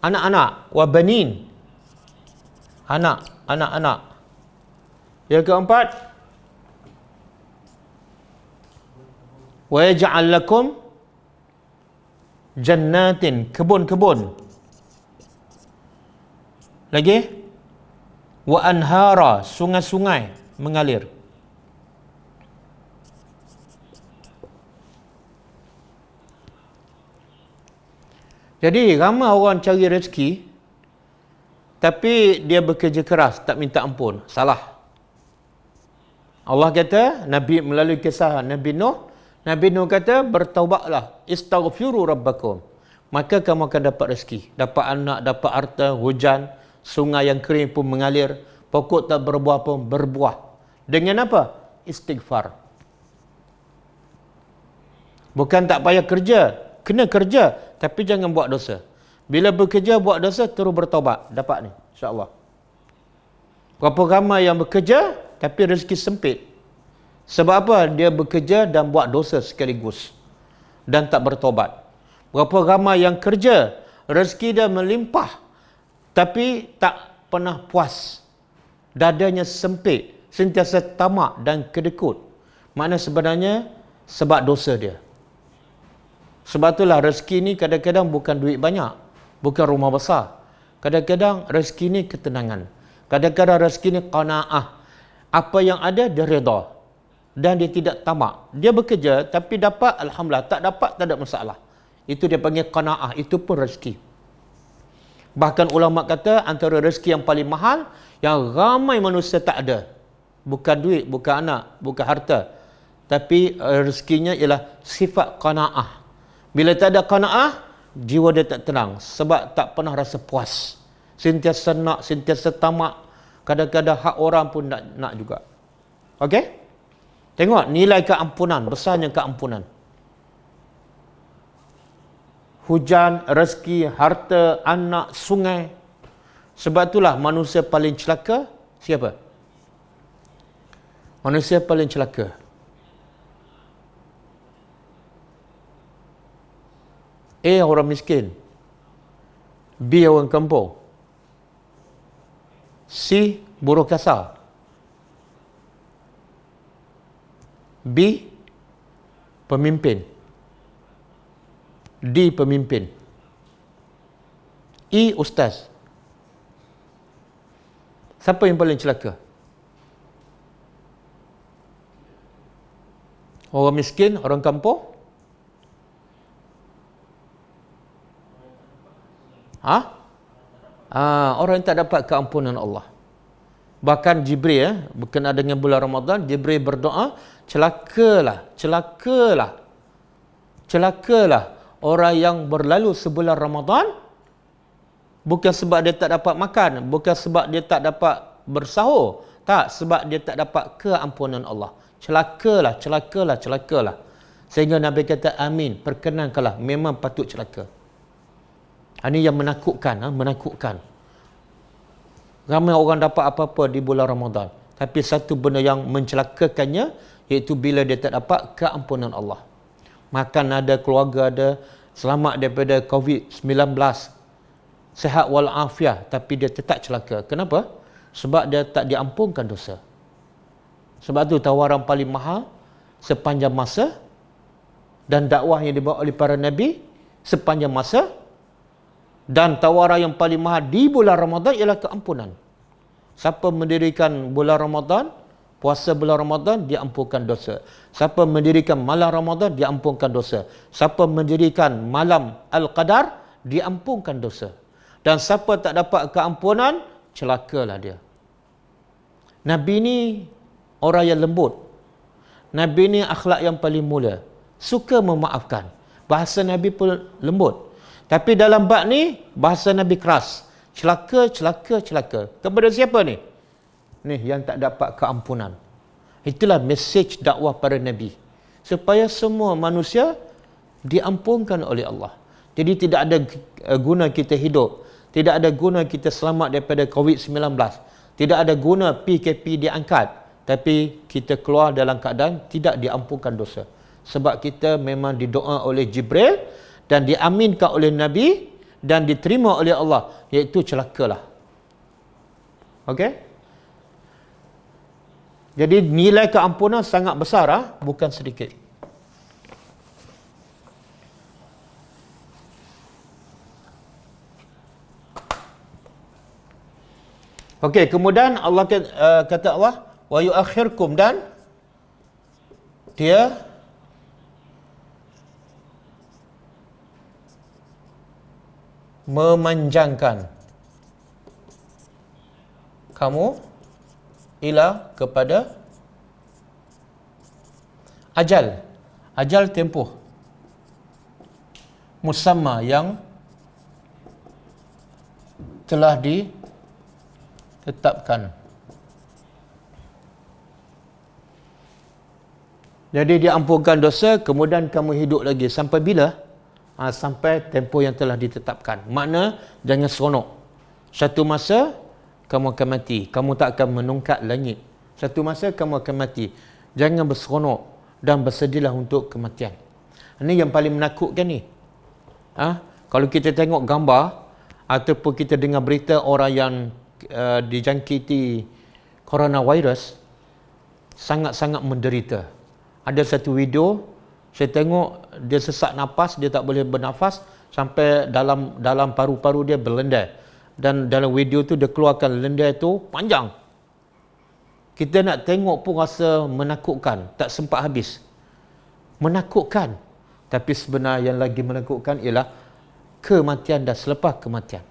S1: anak-anak, wa banin, anak-anak. Yang keempat, wa yaj'al lakum jannatin, kebun-kebun. Lagi, wa anhara, sungai-sungai mengalir. Jadi ramai orang cari rezeki tapi dia bekerja keras, tak minta ampun. Salah. Allah kata, Nabi melalui kisah Nabi Nuh kata, bertaubatlah, istaghfiru rabbakum, maka kamu akan dapat rezeki, dapat anak, dapat harta, hujan, sungai yang kering pun mengalir, pokok tak berbuah pun berbuah. Dengan apa? Istighfar. Bukan tak payah kerja, kena kerja, tapi jangan buat dosa. Bila bekerja buat dosa, terus bertaubat, dapat ni, insya-Allah. Berapa ramai yang bekerja tapi rezeki sempit. Sebab apa? Dia bekerja dan buat dosa sekaligus dan tak bertobat. Berapa ramai yang kerja, rezeki dia melimpah tapi tak pernah puas. Dadanya sempit, sentiasa tamak dan kedekut. Makna sebenarnya sebab dosa dia. Sebab itulah rezeki ni kadang-kadang bukan duit banyak, bukan rumah besar. Kadang-kadang rezeki ni ketenangan. Kadang-kadang rezeki ni qanaah. Apa yang ada dia redha. Dan dia tidak tamak. Dia bekerja tapi dapat, alhamdulillah. Tak dapat, tak ada masalah. Itu dia panggil qanaah. Itu pun rezeki. Bahkan ulama kata antara rezeki yang paling mahal yang ramai manusia tak ada. Bukan duit, bukan anak, bukan harta. Tapi rezekinya ialah sifat qanaah. Bila tak ada qanaah, jiwa dia tak tenang sebab tak pernah rasa puas. Sentiasa nak, sentiasa tamak. Kadang-kadang hak orang pun nak juga. Okey? Tengok nilai keampunan, besarnya keampunan. Hujan, rezeki, harta, anak, sungai. Sebab itulah manusia paling celaka siapa? Manusia paling celaka. A. Orang miskin. B. Orang kampung. C. Buruh kasar. B. Pemimpin. D. Pemimpin. E. Ustaz. Siapa yang paling celaka? Orang miskin, orang kampung? Orang yang tak dapat keampunan Allah. Bahkan Jibril berkenaan dengan bulan Ramadan, Jibril berdoa, celakalah orang yang berlalu sebulan Ramadan, bukan sebab dia tak dapat makan, bukan sebab dia tak dapat bersahur, tak, sebab dia tak dapat keampunan Allah. Celakalah. Sehingga Nabi kata, amin, perkenankanlah, memang patut celaka. Ini yang menakutkan. Ramai orang dapat apa-apa di bulan Ramadan. Tapi satu benda yang mencelakakannya, iaitu bila dia tak dapat keampunan Allah. Makan ada, keluarga ada, selamat daripada COVID-19, sihat walafiat, tapi dia tetap celaka. Kenapa? Sebab dia tak diampunkan dosa. Sebab tu tawaran paling mahal sepanjang masa dan dakwah yang dibawa oleh para Nabi sepanjang masa, dan tawaran yang paling mahal di bulan Ramadan ialah keampunan. Siapa mendirikan bulan Ramadan, puasa bulan Ramadan, dia ampunkan dosa. Siapa mendirikan malam Ramadan, dia ampunkan dosa. Siapa mendirikan malam Al-Qadar, dia ampunkan dosa. Dan siapa tak dapat keampunan, celakalah dia. Nabi ni orang yang lembut. Nabi ni akhlak yang paling mulia. Suka memaafkan. Bahasa Nabi pun lembut. Tapi dalam bab ni, bahasa Nabi keras. Celaka. Kepada siapa ni? Ni yang tak dapat keampunan. Itulah mesej dakwah para Nabi. Supaya semua manusia diampunkan oleh Allah. Jadi tidak ada guna kita hidup. Tidak ada guna kita selamat daripada COVID-19. Tidak ada guna PKP diangkat. Tapi kita keluar dalam keadaan tidak diampunkan dosa. Sebab kita memang didoa oleh Jibril dan diaminkan oleh Nabi dan diterima oleh Allah, iaitu celakalah. Okey? Jadi nilai keampunan sangat besar, bukan sedikit. Okey, kemudian Allah kata Allah, wa yuakhirkum, dan dia memanjangkan kamu kepada ajal tempoh musamma yang telah ditetapkan. Jadi diampunkan dosa, kemudian kamu hidup lagi sampai bila? Sampai tempoh yang telah ditetapkan. Makna jangan seronok. Satu masa kamu akan mati. Kamu tak akan menungkat langit. Satu masa kamu akan mati. Jangan berseronok dan bersedihlah untuk kematian. Ini yang paling menakutkan ni. Kalau kita tengok gambar ataupun kita dengar berita orang yang dijangkiti coronavirus, sangat-sangat menderita. Ada satu video saya tengok, dia sesak nafas, dia tak boleh bernafas sampai dalam paru-paru dia berlendai. Dan dalam video tu dia keluarkan lendai tu panjang. Kita nak tengok pun rasa menakutkan, tak sempat habis. Menakutkan. Tapi sebenarnya yang lagi menakutkan ialah kematian dan selepas kematian.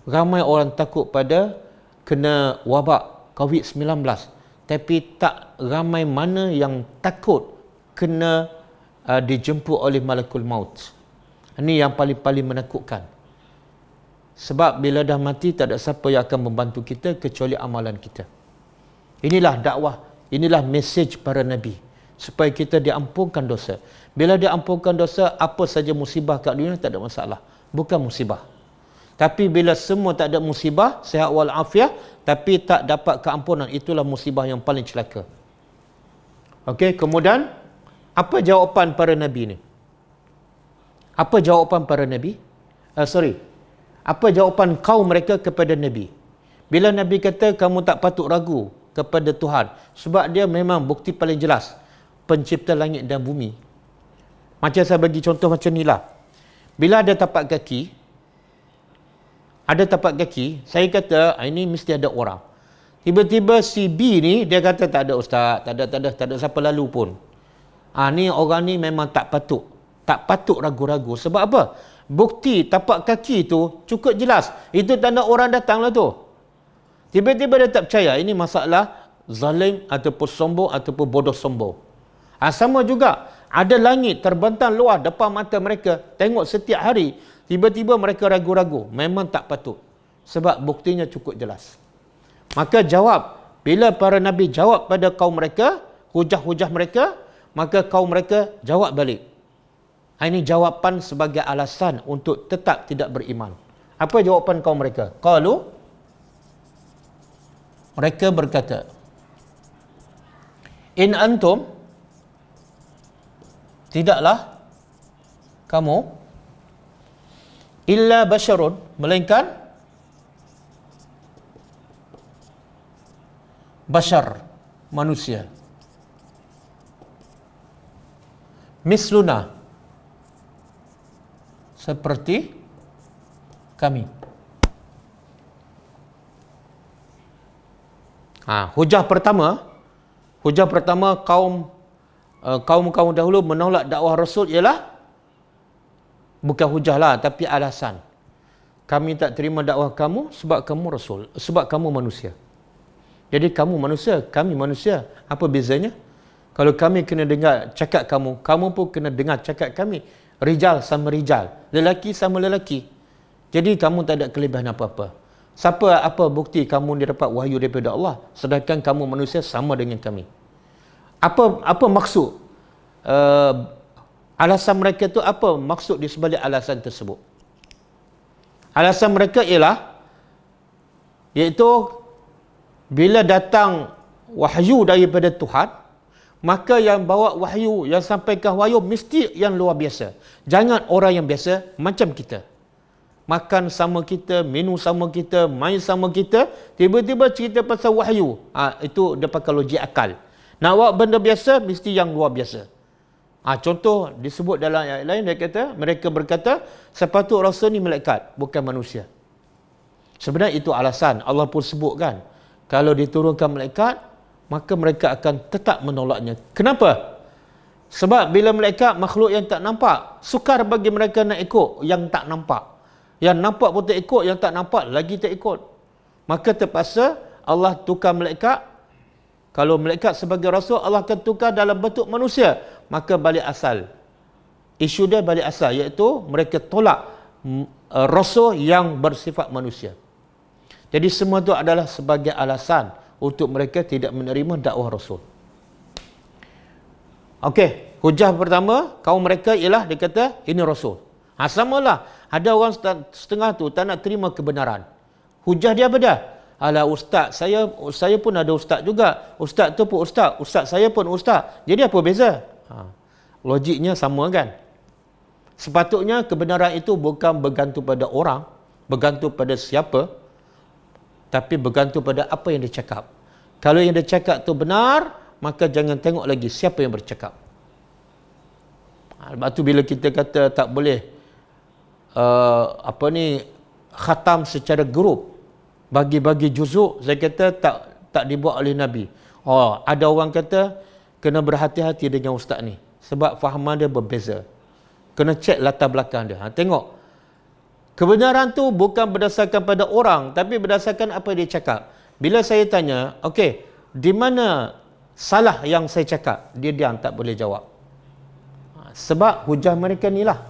S1: Ramai orang takut pada kena wabak COVID-19, tapi tak ramai mana yang takut kena dijemput oleh malakul maut. Ini yang paling-paling menakutkan. Sebab bila dah mati, tak ada siapa yang akan membantu kita kecuali amalan kita. Inilah dakwah, inilah mesej para Nabi, supaya kita diampunkan dosa. Bila diampunkan dosa, apa saja musibah kat dunia tak ada masalah. Bukan musibah. Tapi bila semua tak ada musibah, sihat walafiat, tapi tak dapat keampunan, itulah musibah yang paling celaka. Okey, kemudian apa jawapan para Nabi ni? Apa jawapan para Nabi? Apa jawapan kaum mereka kepada Nabi? Bila Nabi kata kamu tak patut ragu kepada Tuhan, sebab dia memang bukti paling jelas, pencipta langit dan bumi. Macam saya bagi contoh macam ni lah. Bila ada tapak kaki, saya kata ini mesti ada orang. Tiba-tiba si B ni dia kata tak ada ustaz, tak ada siapa lalu pun. Ni orang ni memang tak patut ragu-ragu. Sebab apa? Bukti tapak kaki tu cukup jelas. Itu tanda orang datang lah tu. Tiba-tiba dia tak percaya. Ini masalah zalim ataupun sombong ataupun bodoh sombong. Sama juga. Ada langit terbentang luar depan mata mereka. Tengok setiap hari. Tiba-tiba mereka ragu-ragu. Memang tak patut. Sebab buktinya cukup jelas. Maka jawab. Bila para Nabi jawab pada kaum mereka, hujah-hujah mereka, maka kaum mereka jawab balik. Ini jawapan sebagai alasan untuk tetap tidak beriman. Apa jawapan kaum mereka? Qalu, mereka berkata, in antum, tidaklah kamu, illa basyarun, melainkan bashar, manusia. Misluna, seperti kami. Hujah pertama kaum dahulu menolak dakwah Rasul ialah bukan hujah lah, tapi alasan. Kami tak terima dakwah kamu sebab kamu Rasul, sebab kamu manusia. Jadi kamu manusia, kami manusia. Apa bezanya? Kalau kami kena dengar cakap kamu, kamu pun kena dengar cakap kami. Rijal sama rijal, lelaki sama lelaki. Jadi kamu tak ada kelebihan apa-apa. Apa bukti kamu dia dapat wahyu daripada Allah, sedangkan kamu manusia sama dengan kami? Apa maksud? Alasan mereka tu apa maksud di sebalik alasan tersebut? Alasan mereka ialah, iaitu bila datang wahyu daripada Tuhan, maka yang bawa wahyu, yang sampaikan wahyu mesti yang luar biasa. Jangan orang yang biasa macam kita. Makan sama kita, minum sama kita, main sama kita, tiba-tiba cerita pasal wahyu. Itu dia pakai logik akal. Nak buat benda biasa, mesti yang luar biasa. Contoh disebut dalam ayat lain, mereka berkata, sepatut Rasul ni malaikat, bukan manusia. Sebenarnya itu alasan. Allah pun sebutkan, kalau diturunkan malaikat, maka mereka akan tetap menolaknya. Kenapa? Sebab bila malaikat makhluk yang tak nampak, sukar bagi mereka nak ikut yang tak nampak. Yang nampak pun tak ikut, yang tak nampak lagi tak ikut. Maka terpaksa Allah tukar malaikat. Kalau malaikat sebagai Rasul, Allah akan tukar dalam bentuk manusia. Maka balik asal. Isu dia balik asal, iaitu mereka tolak Rasul yang bersifat manusia. Jadi semua itu adalah sebagai alasan untuk mereka tidak menerima dakwah Rasul. Okey, hujah pertama kaum mereka ialah dia kata ini Rasul. Samalah, ada orang setengah tu tak nak terima kebenaran. Hujah dia apa dia? Alah ustaz, saya pun ada ustaz juga. Ustaz tu pun ustaz saya pun ustaz. Jadi apa beza? Logiknya sama kan? Sepatutnya kebenaran itu bukan bergantung pada orang, bergantung pada siapa, tapi bergantung pada apa yang dia cakap. Kalau yang dia cakap tu benar, maka jangan tengok lagi siapa yang bercakap. Sebab tu bila kita kata tak boleh khatam secara grup, bagi-bagi juzuk, saya kata tak dibuat oleh Nabi. Oh, ada orang kata kena berhati-hati dengan ustaz ni sebab fahaman dia berbeza. Kena cek latar belakang dia. Tengok. Kebenaran tu bukan berdasarkan pada orang, tapi berdasarkan apa dia cakap. Bila saya tanya, okey, di mana salah yang saya cakap? Dia diam, tak boleh jawab. Sebab hujah mereka ni lah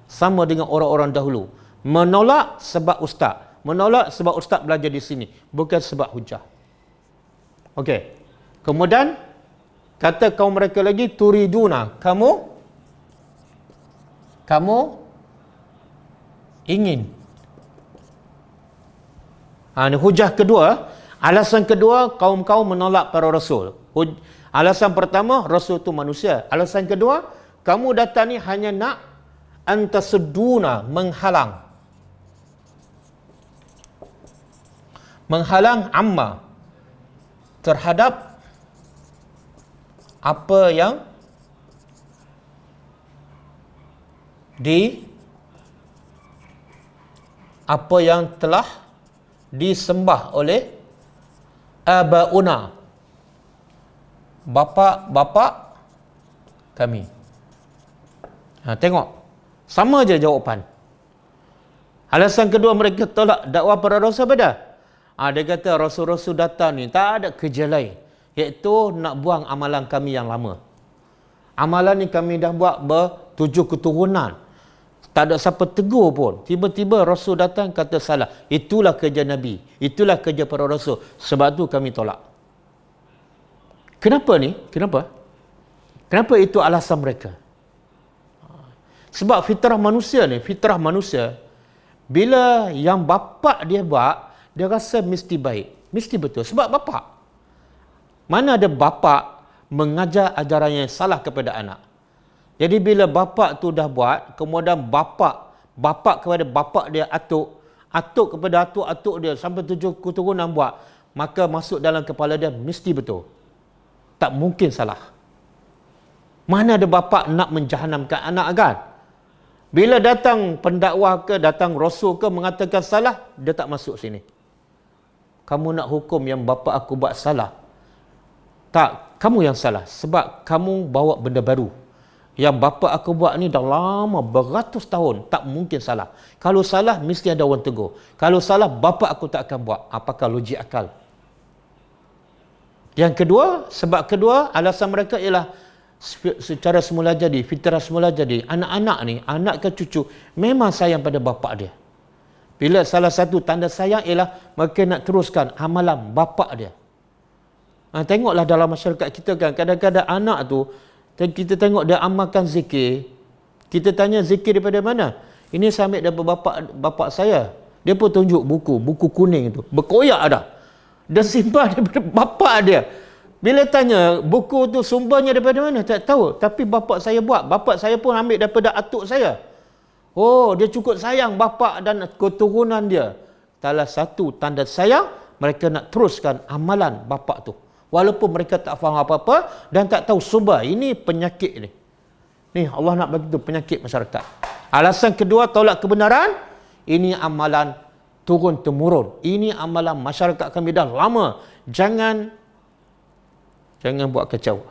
S1: sama dengan orang-orang dahulu. Menolak sebab ustaz. Menolak sebab ustaz belajar di sini. Bukan sebab hujah. Okey. Kemudian, kata kaum mereka lagi, turiduna. Kamu ingin. Ini hujah kedua. Alasan kedua, kaum-kaum menolak para rasul. Alasan pertama, rasul tu manusia. Alasan kedua, kamu datang ni hanya nak antasuduna, menghalang. Menghalang amma, terhadap apa yang telah disembah oleh abauna, bapa-bapa kami. Tengok, sama je jawapan. Alasan kedua mereka tolak dakwah para rasul pada. Dia kata rasul-rasul datang ni tak ada kerja lain, iaitu nak buang amalan kami yang lama. Amalan ni kami dah buat ber-7 keturunan. Tak ada siapa tegur pun. Tiba-tiba rasul datang kata salah. Itulah kerja Nabi. Itulah kerja para rasul. Sebab tu kami tolak. Kenapa ni? Kenapa? Kenapa itu alasan mereka? Sebab fitrah manusia ni, bila yang bapa dia buat, dia rasa mesti baik. Mesti betul. Sebab bapa. Mana ada bapa mengajar ajaran yang salah kepada anak. Jadi bila bapa tu dah buat, kemudian bapa kepada bapa dia atuk kepada atuk dia sampai 7 keturunan buat, maka masuk dalam kepala dia mesti betul. Tak mungkin salah. Mana ada bapa nak menjahanamkan anak kan? Bila datang pendakwah ke, datang rasul ke mengatakan salah, dia tak masuk sini. Kamu nak hukum yang bapa aku buat salah? Tak, kamu yang salah. Sebab kamu bawa benda baru. Yang bapa aku buat ni dah lama, beratus tahun. Tak mungkin salah. Kalau salah, mesti ada orang tegur. Kalau salah, bapa aku tak akan buat. Apakah logik akal? Yang kedua, sebab kedua, alasan mereka ialah secara semula jadi, fitrah semula jadi. Anak-anak ni, anak ke cucu, memang sayang pada bapa dia. Bila salah satu tanda sayang ialah mereka nak teruskan amalan bapa dia. Tengoklah dalam masyarakat kita kan, kadang-kadang anak tu, kita tengok dia amalkan zikir. Kita tanya zikir daripada mana? Ini saya ambil daripada bapa saya. Dia pun tunjuk buku kuning tu. Berkoyak dah. Dia simpan daripada bapa dia. Bila tanya, buku tu sumbernya daripada mana? Tak tahu. Tapi bapa saya buat. Bapa saya pun ambil daripada atuk saya. Oh, dia cukup sayang bapa dan keturunan dia. Salah satu tanda sayang, mereka nak teruskan amalan bapa tu. Walaupun mereka tak faham apa-apa dan tak tahu sumber. Ini penyakit ni. Ni Allah nak bagi tu penyakit masyarakat. Alasan kedua tolak kebenaran, ini amalan turun temurun. Ini amalan masyarakat kami dah lama. Jangan buat kacau.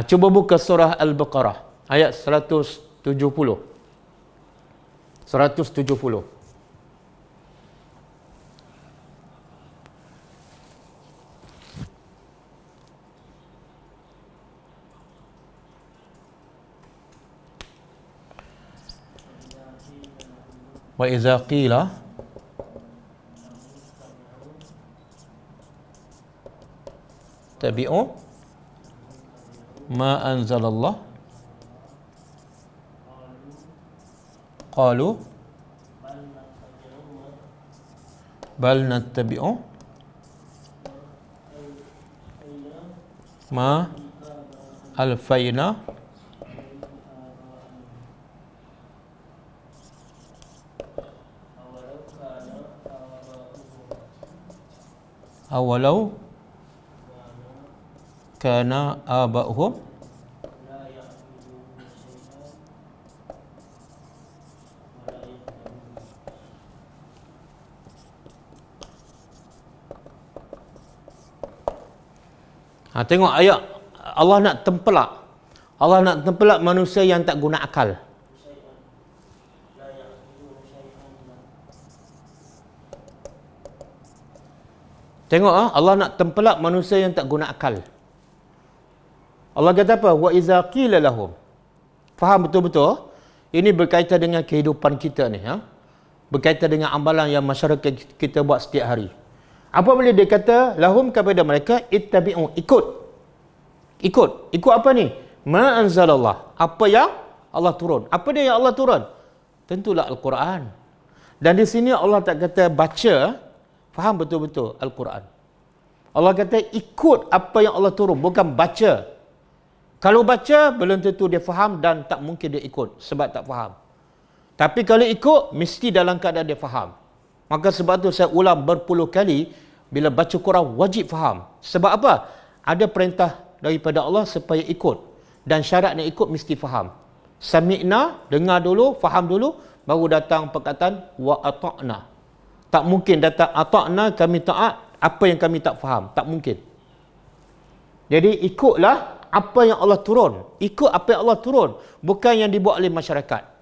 S1: Cuba buka surah Al-Baqarah ayat 170. 170. Wa idza qila tabi'u ma anzalallah qalu bal nattabi'u ma alfayna awalau kana aba'uhum Tengok ayat Allah nak tempelak. Allah nak tempelak manusia yang tak guna akal. Tengok Allah nak tempelak manusia yang tak guna akal. Allah kata apa? Wa iza qila lahum. Faham betul-betul? Ini berkaitan dengan kehidupan kita ni, berkaitan dengan amalan yang masyarakat kita buat setiap hari. Apa boleh dia kata lahum kepada mereka, ittabi'u, ikut apa ni? Ma anzalallah, apa yang Allah turun. Apa dia yang Allah turun? Tentulah Al-Quran. Dan di sini Allah tak kata baca, faham betul-betul Al-Quran. Allah kata ikut apa yang Allah turun, bukan baca. Kalau baca, belum tentu dia faham dan tak mungkin dia ikut sebab tak faham. Tapi kalau ikut, mesti dalam keadaan dia faham. Maka sebab tu saya ulang berpuluh kali, bila baca Quran wajib faham. Sebab apa? Ada perintah daripada Allah supaya ikut. Dan syarat nak ikut mesti faham. Sami'na, dengar dulu, faham dulu, baru datang perkataan wa ata'na. Tak mungkin datang ata'na, kami taat, apa yang kami tak faham. Tak mungkin. Jadi ikutlah apa yang Allah turun. Ikut apa yang Allah turun. Bukan yang dibuat oleh masyarakat.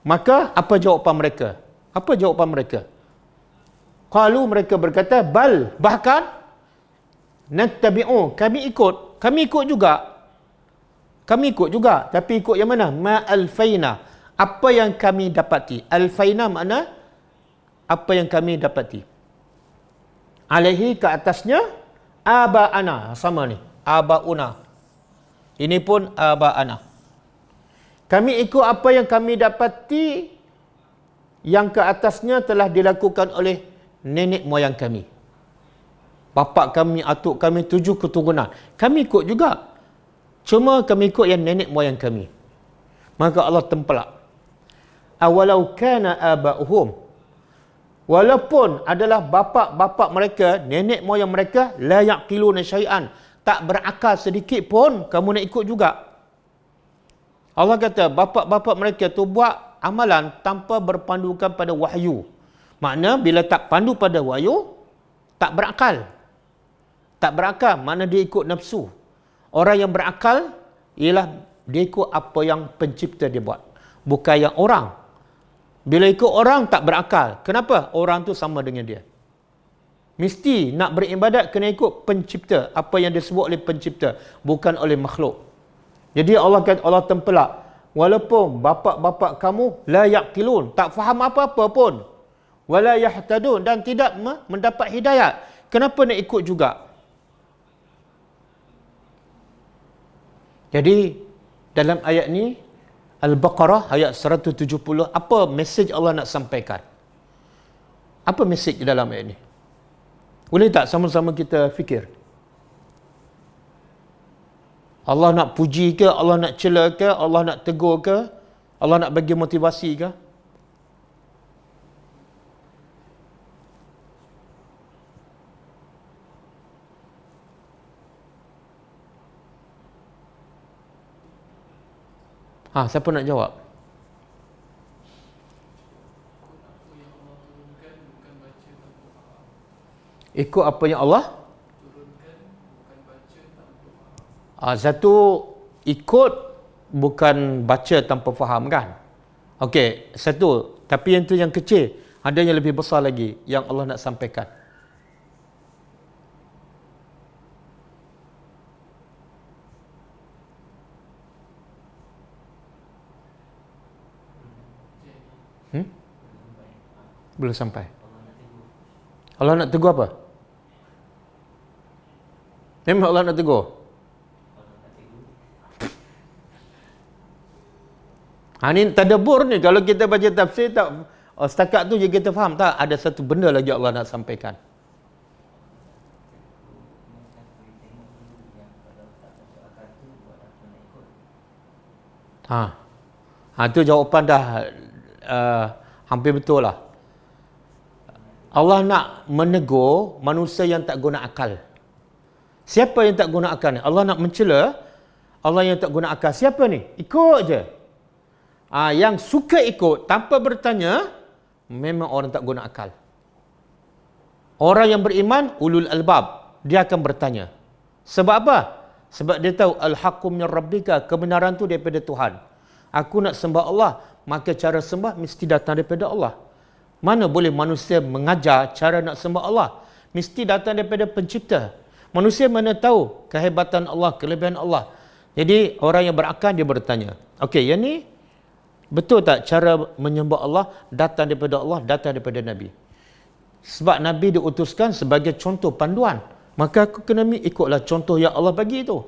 S1: Maka, apa jawapan mereka? Apa jawapan mereka? Qalu, mereka berkata, bal, bahkan, nattabi'u, kami ikut juga. Kami ikut juga. Tapi ikut yang mana? Ma'alfaina. Apa yang kami dapati. Alfaina makna, apa yang kami dapati. Alaihi, ke atasnya, aba'ana, sama ni, aba'una. Ini pun aba'ana. Kami ikut apa yang kami dapati yang ke atasnya telah dilakukan oleh nenek moyang kami. Bapa kami, atuk kami, 7 keturunan. Kami ikut juga. Cuma kami ikut yang nenek moyang kami. Maka Allah tempelak. Awalau kana aba'uhum. Walaupun adalah bapa-bapa mereka, nenek moyang mereka, la yaqiluna syai'an, tak berakal sedikit pun, kamu nak ikut juga. Allah kata, bapa-bapa mereka tu buat amalan tanpa berpandukan pada wahyu. Makna bila tak pandu pada wahyu, tak berakal. Tak berakal, makna dia ikut nafsu. Orang yang berakal, ialah dia ikut apa yang pencipta dia buat. Bukan yang orang. Bila ikut orang, tak berakal. Kenapa? Orang tu sama dengan dia. Mesti nak beribadat, kena ikut pencipta. Apa yang disebut oleh pencipta. Bukan oleh makhluk. Jadi Allah kata, Allah tempelak. Walaupun bapa-bapa kamu, la yaqilun, tak faham apa-apa pun. Wala yahtadun, dan tidak mendapat hidayat. Kenapa nak ikut juga? Jadi, dalam ayat ni, Al-Baqarah ayat 170, apa mesej Allah nak sampaikan? Apa mesej dalam ayat ni? Boleh tak sama-sama kita fikir? Allah nak puji ke? Allah nak cela ke? Allah nak tegur ke? Allah nak bagi motivasi ke? Siapa nak jawab? Ikut apa yang Allah satu, ikut bukan baca tanpa faham, kan? Okey, satu. Tapi yang tu yang kecil, ada yang lebih besar lagi yang Allah nak sampaikan. Belum sampai. Allah nak tegur apa? Memang Allah nak tegur. Ini tadabbur ni. Kalau kita baca tafsir, tak setakat tu je kita faham. Tak, ada satu benda lagi Allah nak sampaikan. Itu jawapan dah hampir betul lah. Allah nak menegur manusia yang tak guna akal. Siapa yang tak guna akal ni? Allah nak mencela Allah yang tak guna akal. Siapa ni? Ikut je. Yang suka ikut tanpa bertanya, memang orang tak guna akal. Orang yang beriman, ulul albab. dia akan bertanya. Sebab apa? Sebab dia tahu al-haqqu min rabbika, kebenaran tu daripada Tuhan. Aku nak sembah Allah, maka cara sembah mesti datang daripada Allah. Mana boleh manusia mengajar cara nak sembah Allah? Mesti datang daripada pencipta. Manusia mana tahu kehebatan Allah, kelebihan Allah. Jadi orang yang berakal dia bertanya, okey, yang ni betul tak cara menyembah Allah datang daripada Allah, datang daripada Nabi? Sebab Nabi diutuskan sebagai contoh panduan. Maka aku kena ikutlah contoh yang Allah bagi itu.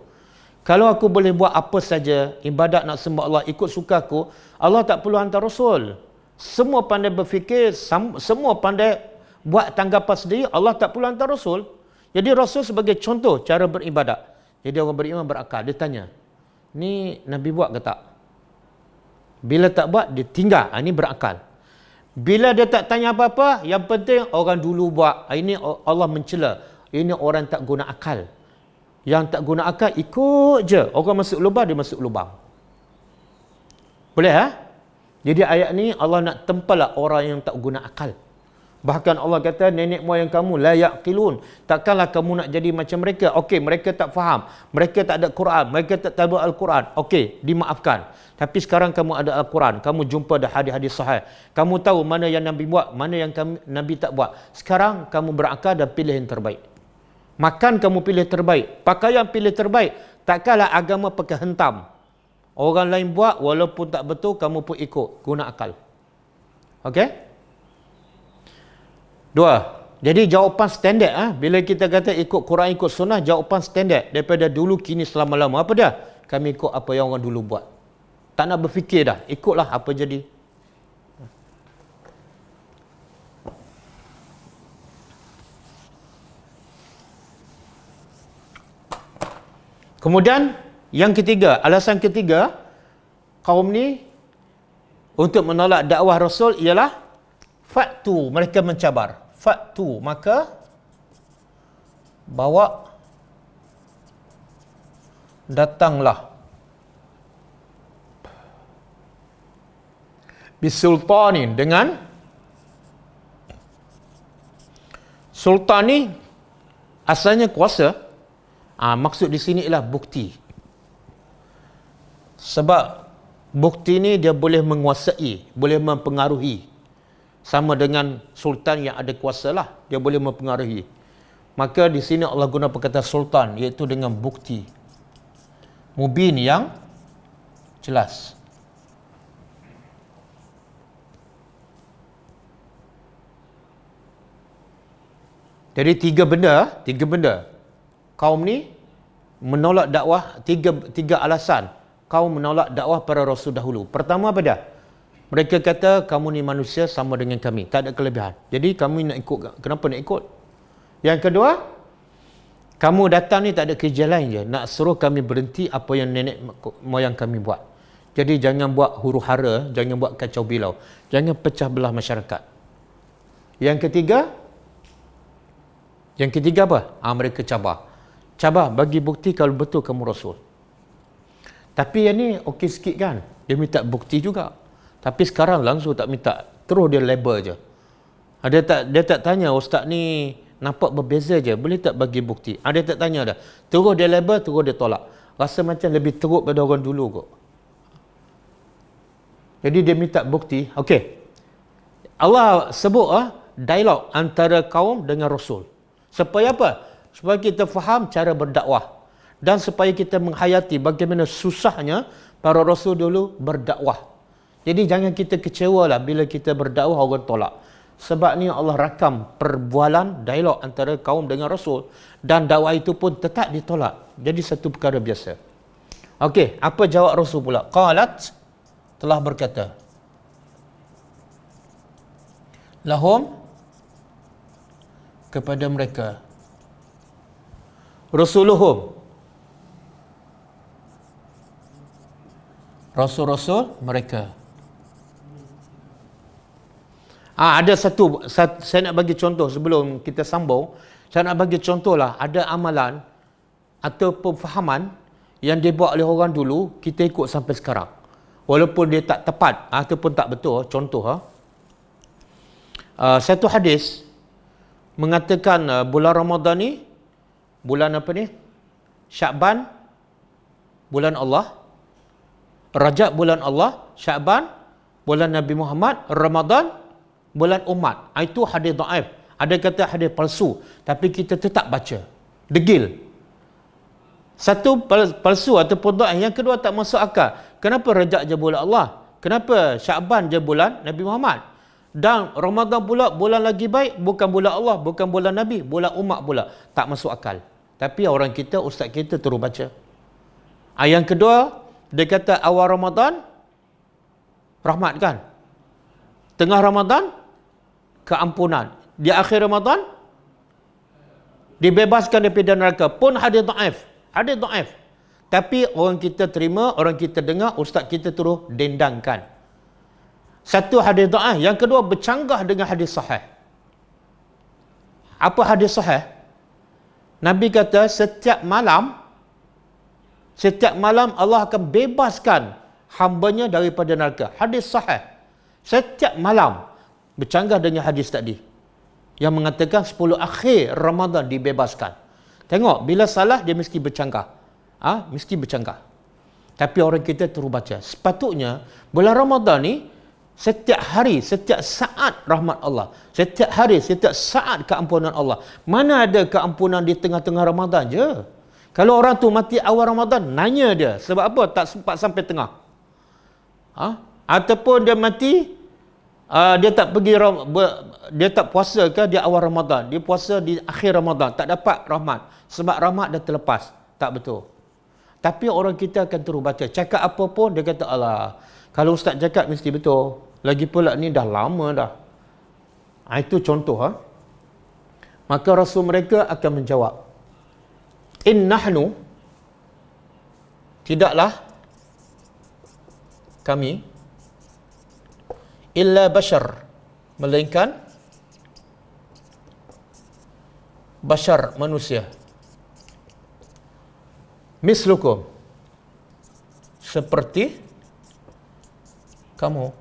S1: Kalau aku boleh buat apa saja, ibadat nak sembah Allah, ikut suka aku, Allah tak perlu hantar Rasul. Semua pandai berfikir, semua pandai buat tanggapan sendiri, Allah tak perlu hantar Rasul. Jadi Rasul sebagai contoh cara beribadat. Jadi orang beriman berakal, dia tanya, ni Nabi buat ke tak? Bila tak buat, dia tinggal. Ini berakal. Bila dia tak tanya apa-apa, yang penting orang dulu buat. Ini Allah mencela. Ini orang tak guna akal. Yang tak guna akal, ikut je. Orang masuk lubang, dia masuk lubang. Boleh, ha? Jadi ayat ni Allah nak tempalah orang yang tak guna akal. Bahkan Allah kata, nenek moyang kamu la yaqilun. Takkanlah kamu nak jadi macam mereka. Okey, mereka tak faham. Mereka tak ada Quran. Mereka tak tahu Al-Quran. Okey, dimaafkan. Tapi sekarang kamu ada Al-Quran. Kamu jumpa dah hadis-hadis sahih. Kamu tahu mana yang Nabi buat, mana yang Nabi tak buat. Sekarang kamu berakal dan pilih yang terbaik. Makan kamu pilih terbaik. Pakaian pilih terbaik. Takkanlah agama pakai hentam. Orang lain buat, walaupun tak betul, kamu pun ikut. Guna akal. Okey? Dua. Jadi jawapan standard. Bila kita kata ikut Quran, ikut sunnah, jawapan standard. Daripada dulu, kini, selama-lama. Apa dia? Kami ikut apa yang orang dulu buat. Tak nak berfikir dah. Ikutlah apa jadi. Kemudian, yang ketiga, alasan ketiga, kaum ni untuk menolak dakwah Rasul ialah faktu, mereka mencabar. Faktu, maka bawa, datanglah bisultanin, dengan sultan ni asalnya kuasa. Maksud di sini ialah bukti. Sebab bukti ni dia boleh menguasai, boleh mempengaruhi. Sama dengan sultan yang ada kuasa lah, dia boleh mempengaruhi. Maka di sini Allah guna perkataan sultan, iaitu dengan bukti. Mubin, yang jelas. Jadi tiga benda. Kaum ni menolak dakwah, tiga alasan kaum menolak dakwah para rasul dahulu. Pertama apa dia? Mereka kata kamu ni manusia sama dengan kami, tak ada kelebihan. Jadi kamu nak ikut, kenapa nak ikut? Yang kedua, kamu datang ni tak ada kerja lain je, nak suruh kami berhenti apa yang nenek moyang kami buat. Jadi jangan buat huru hara, jangan buat kacau bilau, jangan pecah belah masyarakat. Yang ketiga apa? Mereka cabar, bagi bukti kalau betul kamu Rasul. Tapi yang ni okey sikit kan, dia minta bukti juga. Tapi sekarang langsung tak minta, terus dia label je. Dia tak tanya, ustaz ni nampak berbeza je, boleh tak bagi bukti? Dia tak tanya dah, terus dia label, terus dia tolak. Rasa macam lebih teruk pada orang dulu kot. Jadi dia minta bukti. Okey, Allah sebut dialog antara kaum dengan Rasul. Supaya apa? Supaya kita faham cara berdakwah. Dan supaya kita menghayati bagaimana susahnya para Rasul dulu berdakwah. Jadi jangan kita kecewa lah bila kita berdakwah orang tolak. Sebab ni Allah rakam perbualan dialog antara kaum dengan Rasul. Dan dakwah itu pun tetap ditolak. Jadi satu perkara biasa. Okey, apa jawab Rasul pula? Qalat, telah berkata. Lahum, kepada mereka. Rasuluhum, rasul-rasul mereka. Ada satu, saya nak bagi contoh sebelum kita sambung. Saya nak bagi contoh lah, ada amalan atau pemahaman yang dibuat oleh orang dulu, kita ikut sampai sekarang. Walaupun dia tak tepat ataupun tak betul. Contoh, satu hadis mengatakan bulan Ramadan ni bulan apa ni? Sya'ban, bulan Allah. Rajab, bulan Allah. Sya'ban, bulan Nabi Muhammad. Ramadan, bulan umat. Itu hadis dhaif. Ada kata hadis palsu, tapi kita tetap baca. Degil. Satu palsu ataupun dhaif. Yang kedua tak masuk akal. Kenapa Rajab je bulan Allah? Kenapa Sya'ban je bulan Nabi Muhammad? Dan Ramadan pula bulan lagi baik, bukan bulan Allah, bukan bulan Nabi, bulan umat pula. Tak masuk akal. Tapi orang kita, ustaz kita terus baca. Yang kedua, dia kata awal Ramadan, rahmat kan? Tengah Ramadan, keampunan. Di akhir Ramadan, dibebaskan daripada neraka. Pun hadis dhaif. Hadis dhaif. Tapi orang kita terima, orang kita dengar, ustaz kita terus dendangkan. Satu hadis dhaif, yang kedua bercanggah dengan hadis sahih. Apa hadis sahih? Nabi kata setiap malam Allah akan bebaskan hambanya daripada neraka. Hadis sahih. Setiap malam bercanggah dengan hadis tadi yang mengatakan 10 akhir Ramadan dibebaskan. Tengok, bila salah dia mesti bercanggah. Mesti bercanggah. Tapi orang kita terus baca. Sepatutnya bulan Ramadan ni setiap hari, setiap saat rahmat Allah. Setiap hari, setiap saat keampunan Allah. Mana ada keampunan di tengah-tengah Ramadan je? Kalau orang tu mati awal Ramadan, nanya dia. Sebab apa tak sempat sampai tengah? Ataupun dia mati, dia tak pergi, dia tak puasa ke di awal Ramadan. Dia puasa di akhir Ramadan. Tak dapat rahmat. Sebab rahmat dah terlepas. Tak betul. Tapi orang kita akan terus baca. Cakap apa pun, dia kata, alah, kalau ustaz cakap mesti betul. Lagi pula ni dah lama dah. Itu contoh. Maka Rasul mereka akan menjawab, in nahnu, tidaklah kami, illa bashar, melainkan bashar, manusia, mislukum, seperti kamu.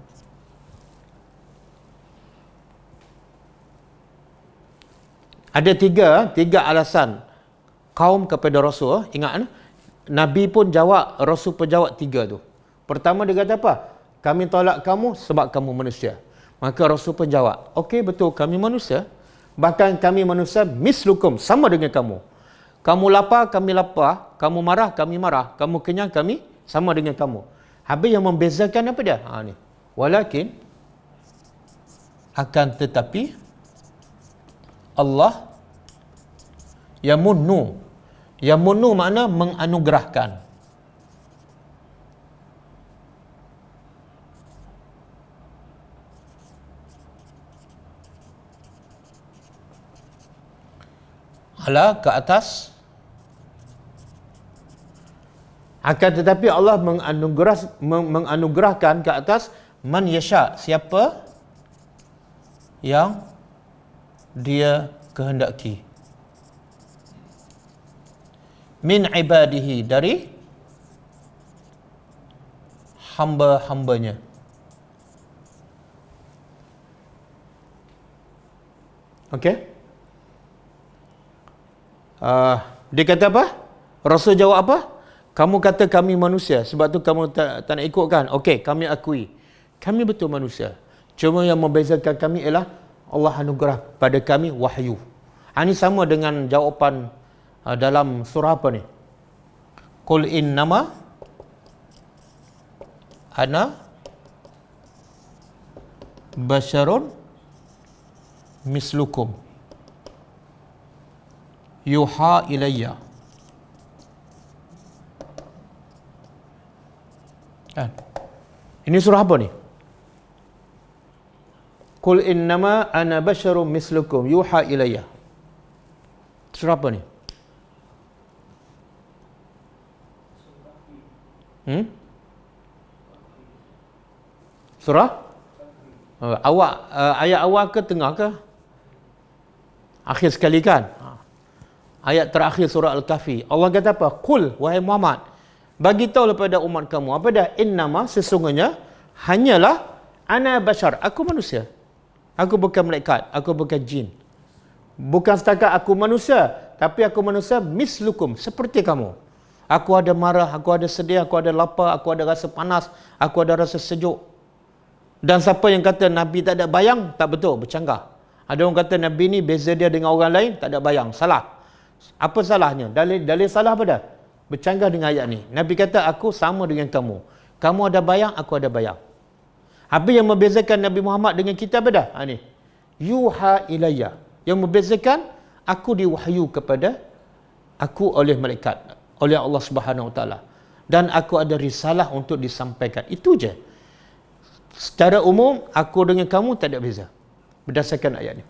S1: Ada tiga alasan kaum kepada Rasul. Ingat, Nabi pun jawab, Rasul pun jawab tiga tu. Pertama dia kata apa? Kami tolak kamu sebab kamu manusia. Maka Rasul pun jawab, okey betul, kami manusia. Bahkan kami manusia mislukum, sama dengan kamu. Kamu lapar, kami lapar. Kamu marah, kami marah. Kamu kenyang, kami sama dengan kamu. Habis yang membezakan apa dia? Ni. Walakin, akan tetapi, Allah yamunnu. Yamunnu makna menganugerahkan. Ala, ke atas. Akan tetapi Allah menganugerahkan ke atas man yasha, siapa yang dia kehendaki. Min ibadihi, dari hamba-hambanya. Okey? Dia kata apa? Rasul jawab apa? Kamu kata kami manusia, sebab tu kamu tak nak ikut kan? Okey, kami akui. Kami betul manusia. Cuma yang membezakan kami ialah Allah anugerah pada kami wahyu. Ini sama dengan jawapan dalam surah apa ni? Qul innama ana basyarun mislukum yuha ilayya. Kan? Ini surah apa ni? Qul innama ana basyarun mislukum yuha ilayya. Surah apa ni? Surah? Ayat awal ke tengah ke? Akhir sekali kan? Ayat terakhir surah Al-Kahfi. Allah kata apa? Qul, wahai Muhammad, bagi tahu kepada umat kamu, apa dah? Innama, sesungguhnya, hanyalah ana bashar, aku manusia. Aku bukan malaikat, aku bukan jin. Bukan setakat aku manusia, tapi aku manusia mislukum, seperti kamu. Aku ada marah, aku ada sedih, aku ada lapar, aku ada rasa panas, aku ada rasa sejuk. Dan siapa yang kata Nabi tak ada bayang, tak betul, bercanggah. Ada orang kata Nabi ni beza dia dengan orang lain, tak ada bayang, salah. Apa salahnya? Dalil salah apa dah? Bercanggah dengan ayat ni. Nabi kata, aku sama dengan kamu. Kamu ada bayang, aku ada bayang. Apa yang membezakan Nabi Muhammad dengan kita apa dah? Ni. Yuha ilayya. Yang membezakan, aku diwahyu kepada aku oleh malaikat, oleh Allah Subhanahu Wa Taala. Dan aku ada risalah untuk disampaikan. Itu je. Secara umum, aku dengan kamu tak ada beza. Berdasarkan ayat ni.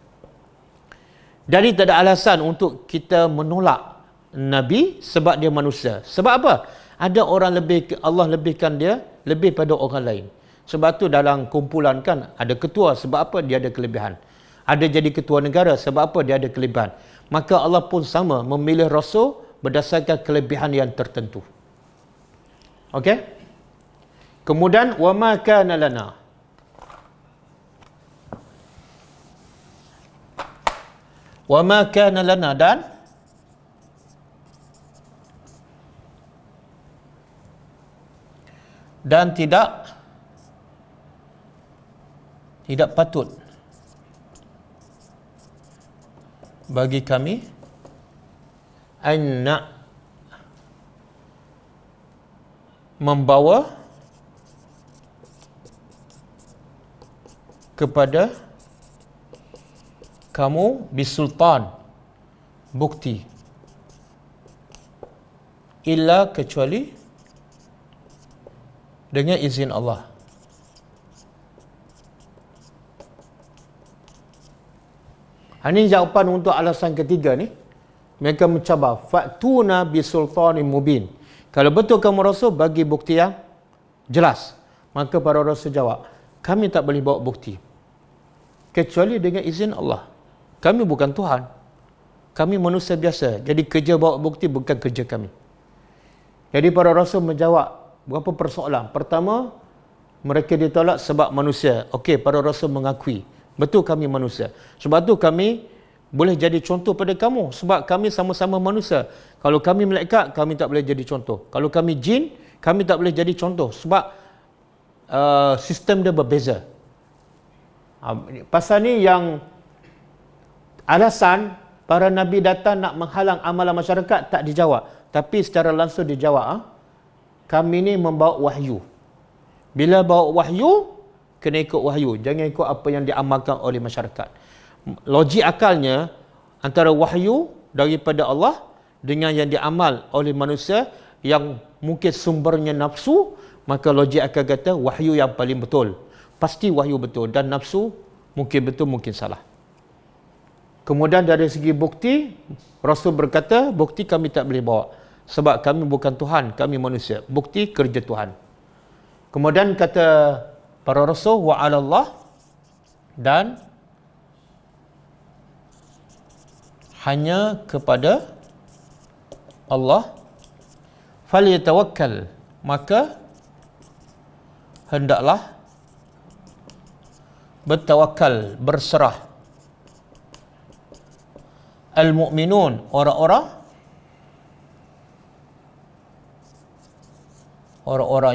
S1: Jadi tak ada alasan untuk kita menolak Nabi sebab dia manusia. Sebab apa? Ada orang Allah lebihkan dia lebih pada orang lain. Sebab tu dalam kumpulan kan ada ketua, sebab apa? Dia ada kelebihan. Ada jadi ketua negara, sebab apa? Dia ada kelebihan. Maka Allah pun sama memilih rasul berdasarkan kelebihan yang tertentu. Okey? Kemudian wa ma kana lana. Wa ma kana lana, dan tidak patut bagi kami an membawa kepada kamu bisultan, bukti, illa kecuali dengan izin Allah. Ini jawapan untuk alasan ketiga ni. Mereka mencabar, fa'tuna bisultanin mubin. Kalau betul kamu rasul, bagi bukti yang jelas. Maka para rasul jawab, kami tak boleh bawa bukti kecuali dengan izin Allah. Kami bukan Tuhan. Kami manusia biasa. Jadi kerja bawa bukti bukan kerja kami. Jadi para rasul menjawab berapa persoalan. Pertama, mereka ditolak sebab manusia. Okey, para rasul mengakui, betul kami manusia. Sebab tu kami boleh jadi contoh pada kamu. Sebab kami sama-sama manusia. Kalau kami malaikat, kami tak boleh jadi contoh. Kalau kami jin, kami tak boleh jadi contoh. Sebab sistem dia berbeza. Pasal ni yang alasan para Nabi datang nak menghalang amalan masyarakat tak dijawab. Tapi secara langsung dijawab. Kami ni membawa wahyu. Bila bawa wahyu, kena ikut wahyu. Jangan ikut apa yang diamalkan oleh masyarakat. Logik akalnya, antara wahyu daripada Allah dengan yang diamal oleh manusia yang mungkin sumbernya nafsu, maka logik akal kata wahyu yang paling betul. Pasti wahyu betul. Dan nafsu mungkin betul, mungkin salah. Kemudian dari segi bukti, Rasul berkata, bukti kami tak boleh bawa. Sebab kami bukan Tuhan, kami manusia. Bukti kerja Tuhan. Kemudian kata para Rasul, wa'alallah, dan hanya kepada Allah falyatawakkal, maka hendaklah bertawakal, berserah al-mu'minun, orang-orang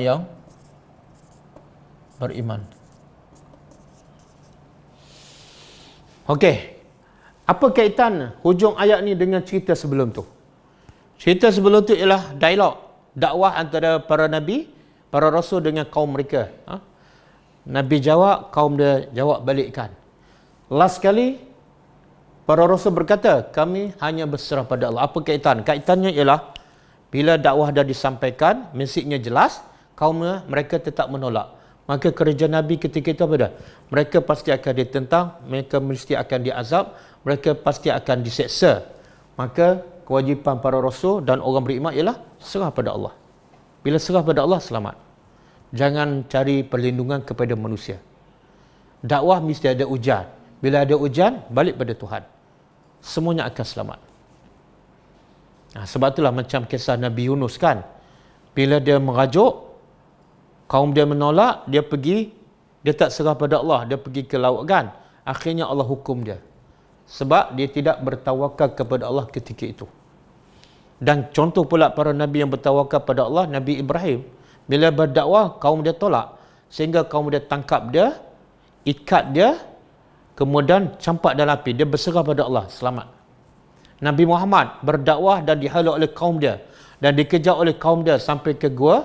S1: yang beriman. Okey. Apa kaitan hujung ayat ni dengan cerita sebelum tu? Cerita sebelum tu ialah dialog, dakwah antara para nabi, para rasul dengan kaum mereka. Nabi jawab, kaum dia jawab balikkan. Last sekali, para rasul berkata, kami hanya berserah pada Allah. Apa kaitan? Kaitannya ialah, bila dakwah dah disampaikan, mesejnya jelas, kaumnya mereka tetap menolak. Maka kerja Nabi ketika itu apa dah? Mereka pasti akan ditentang, mereka mesti akan diazab, mereka pasti akan diseksa. Maka kewajipan para rasul dan orang beriman ialah serah pada Allah. Bila serah pada Allah, selamat. Jangan cari perlindungan kepada manusia. Dakwah mesti ada ujian. Bila ada ujian, balik pada Tuhan. Semuanya akan selamat. Sebab itulah macam kisah Nabi Yunus kan. Bila dia merajuk, kaum dia menolak, dia tak serah pada Allah, dia pergi ke laut kan. Akhirnya Allah hukum dia. sebab dia tidak bertawakal kepada Allah ketika itu. Dan contoh pula para Nabi yang bertawakal pada Allah, Nabi Ibrahim, bila berdakwah, kaum dia tolak. Sehingga kaum dia tangkap dia, ikat dia, kemudian campak dalam api. Dia berserah pada Allah, selamat. Nabi Muhammad berdakwah dan dihalau oleh kaum dia. Dan dikejar oleh kaum dia sampai ke Gua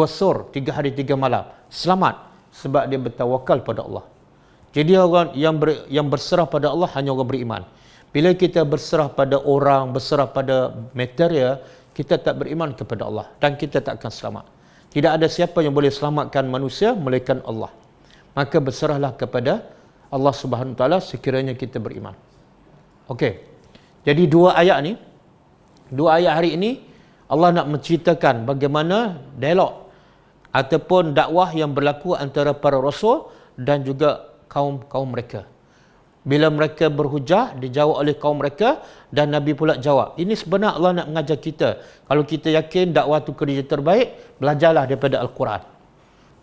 S1: Sur, 3 hari 3 malam. Selamat, sebab dia bertawakal pada Allah. Jadi orang yang berserah pada Allah hanya orang beriman. Bila kita berserah pada orang, berserah pada material, kita tak beriman kepada Allah dan kita tak akan selamat. Tidak ada siapa yang boleh selamatkan manusia melainkan Allah. Maka berserahlah kepada Allah Subhanahu Wa Taala sekiranya kita beriman. Okey. Jadi dua ayat hari ini Allah nak menceritakan bagaimana dialog ataupun dakwah yang berlaku antara para rasul dan juga kaum mereka. Bila mereka berhujah, dijawab oleh kaum mereka dan Nabi pula jawab. Ini sebenarnya Allah nak mengajar kita. Kalau kita yakin dakwah itu kerja terbaik, belajarlah daripada Al-Quran.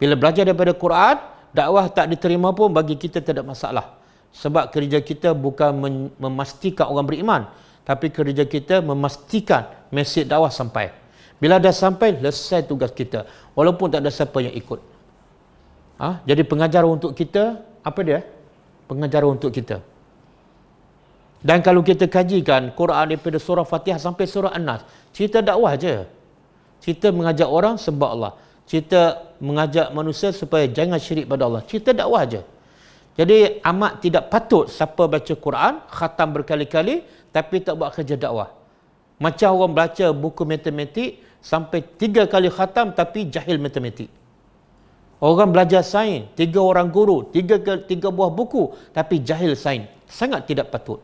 S1: Bila belajar daripada Quran, dakwah tak diterima pun bagi kita tidak masalah. Sebab kerja kita bukan memastikan orang beriman, tapi kerja kita memastikan mesej dakwah sampai. Bila dah sampai, selesai tugas kita. Walaupun tak ada siapa yang ikut. Jadi pengajaran untuk kita, apa dia? Pengajaran untuk kita. Dan kalau kita kajikan Quran daripada surah Fatihah sampai surah An-Nas, cerita dakwah je. Cerita mengajak orang sebab Allah. Cerita mengajak manusia supaya jangan syirik pada Allah. Cerita dakwah je. Jadi amat tidak patut siapa baca Quran, khatam berkali-kali tapi tak buat kerja dakwah. Macam orang baca buku matematik sampai 3 kali khatam tapi jahil matematik. Orang belajar sains, 3 orang guru, 3 buah buku, tapi jahil sains. Sangat tidak patut.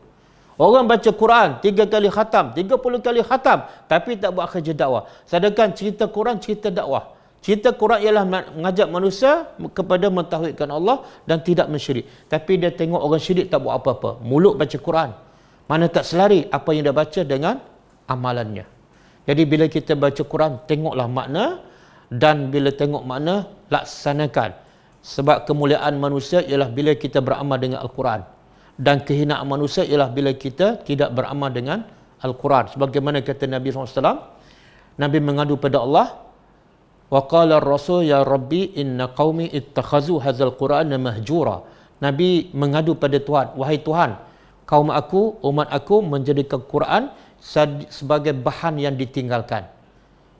S1: Orang baca Quran, 3 kali khatam, 30 kali khatam, tapi tak buat kerja dakwah. Sedangkan cerita Quran, cerita dakwah. Cerita Quran ialah mengajak manusia kepada mentauhidkan Allah dan tidak mensyirik. Tapi dia tengok orang syirik tak buat apa-apa. Mulut baca Quran. Mana tak selari apa yang dia baca dengan amalannya. Jadi bila kita baca Quran, tengoklah makna, dan bila tengok makna, laksanakan. Sebab kemuliaan manusia ialah bila kita beramal dengan Al-Quran. Dan kehinaan manusia ialah bila kita tidak beramal dengan Al-Quran. Sebagaimana kata Nabi SAW, Nabi mengadu pada Allah, wa qala ar-rasul ya rabbi inna qaumi ittakhazu hadzal qur'ana mahjura. Nabi mengadu pada Tuhan, wahai Tuhan, kaum aku, umat aku menjadikan Quran sebagai bahan yang ditinggalkan.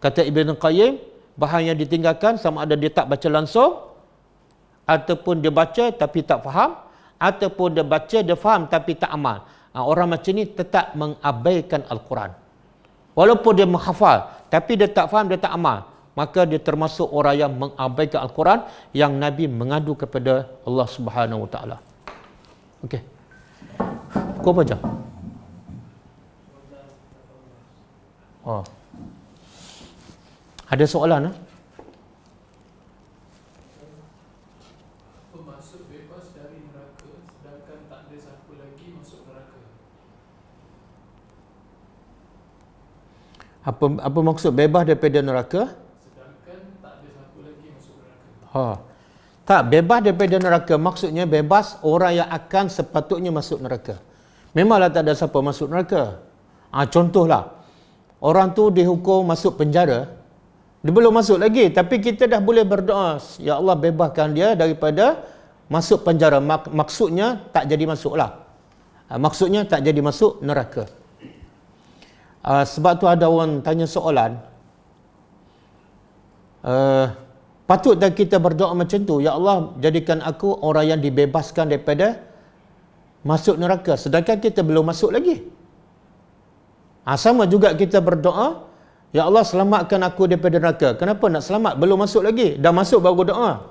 S1: Kata Ibn Qayyim, bahan yang ditinggalkan sama ada dia tak baca langsung, ataupun dia baca tapi tak faham, ataupun dia baca dia faham tapi tak amal. Orang macam ni tetap mengabaikan Al-Quran. Walaupun dia menghafal tapi dia tak faham, dia tak amal, maka dia termasuk orang yang mengabaikan Al-Quran yang Nabi mengadu kepada Allah Subhanahu Wa Taala. Okey. Kau baca. Ada soalan?
S2: Apa maksud bebas dari neraka sedangkan tak ada siapa lagi masuk neraka?
S1: Apa maksud bebas daripada neraka?
S2: Sedangkan tak ada siapa lagi masuk neraka.
S1: Tak, bebas daripada neraka maksudnya bebas orang yang akan sepatutnya masuk neraka. Memanglah tak ada siapa masuk neraka. Contohlah, orang tu dihukum masuk penjara, dia belum masuk lagi, tapi kita dah boleh berdoa, ya Allah bebaskan dia daripada masuk penjara. Maksudnya tak jadi masuklah. Maksudnya tak jadi masuk neraka. Sebab tu ada orang tanya soalan, patut tak kita berdoa macam tu, ya Allah jadikan aku orang yang dibebaskan daripada masuk neraka, sedangkan kita belum masuk lagi. Sama juga kita berdoa, ya Allah selamatkan aku daripada neraka. Kenapa nak selamat? Belum masuk lagi. Dah masuk baru doa.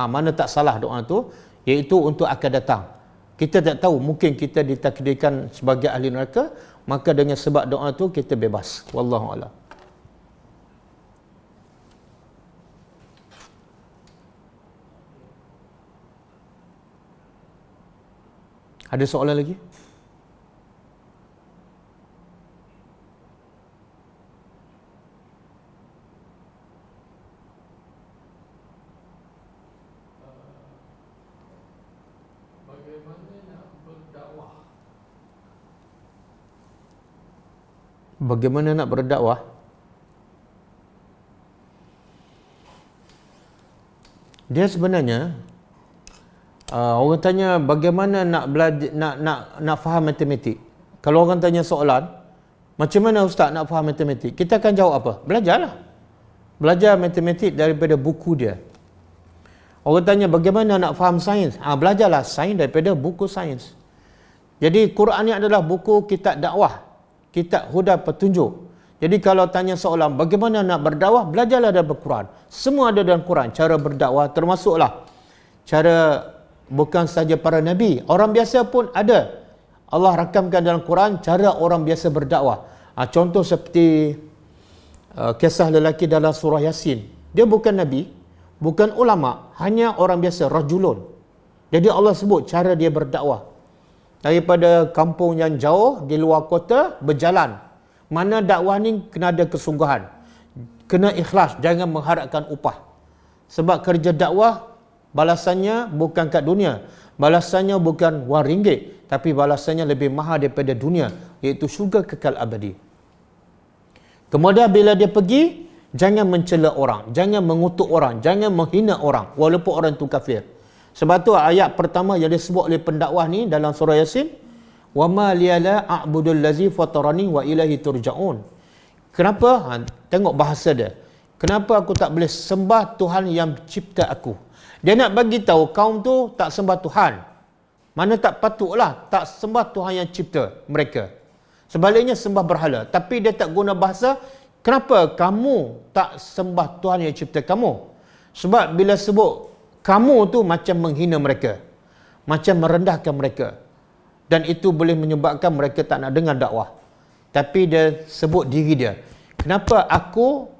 S1: Mana tak salah doa tu, iaitu untuk akan datang. Kita tak tahu, mungkin kita ditakdirkan sebagai ahli neraka, maka dengan sebab doa tu kita bebas. Wallahu a'lam. Ada soalan lagi?
S2: Bagaimana nak berdakwah
S1: Bagaimana nak berdakwah? Dia sebenarnya orang tanya bagaimana nak belajar, nak faham matematik. Kalau orang tanya soalan, macam mana ustaz nak faham matematik? Kita akan jawab apa? Belajarlah. Belajar matematik daripada buku dia. Orang tanya bagaimana nak faham sains? Belajarlah sains daripada buku sains. Jadi Quran ni adalah buku kitab dakwah, kitab huda petunjuk. Jadi kalau tanya soalan bagaimana nak berdakwah, belajarlah dalam Quran. Semua ada dalam Quran. Cara berdakwah termasuklah cara, bukan saja para nabi, orang biasa pun ada. Allah rakamkan dalam Quran cara orang biasa berdakwah. Contoh seperti kisah lelaki dalam surah Yasin. Dia bukan nabi, bukan ulama, hanya orang biasa, rajulun. Jadi Allah sebut cara dia berdakwah. Daripada kampung yang jauh di luar kota berjalan. Mana dakwah ni kena ada kesungguhan, kena ikhlas, jangan mengharapkan upah. Sebab kerja dakwah balasannya bukan kat dunia, balasannya bukan wang ringgit, tapi balasannya lebih mahal daripada dunia, iaitu syurga kekal abadi. Kemudian bila dia pergi, jangan mencela orang, jangan mengutuk orang, jangan menghina orang walaupun orang itu kafir. Sebab tu ayat pertama yang disebut oleh pendakwah ni dalam surah Yasin, wa ma liyala a'budul ladzi fatarani wa ilaihi turja'un. Kenapa? Tengok bahasa dia. Kenapa aku tak boleh sembah Tuhan yang cipta aku? Dia nak bagi tahu kaum tu tak sembah Tuhan. Mana tak patutlah tak sembah Tuhan yang cipta mereka. Sebaliknya sembah berhala. Tapi dia tak guna bahasa, kenapa kamu tak sembah Tuhan yang cipta kamu? Sebab bila sebut kamu tu macam menghina mereka, macam merendahkan mereka. Dan itu boleh menyebabkan mereka tak nak dengar dakwah. Tapi dia sebut diri dia. Kenapa aku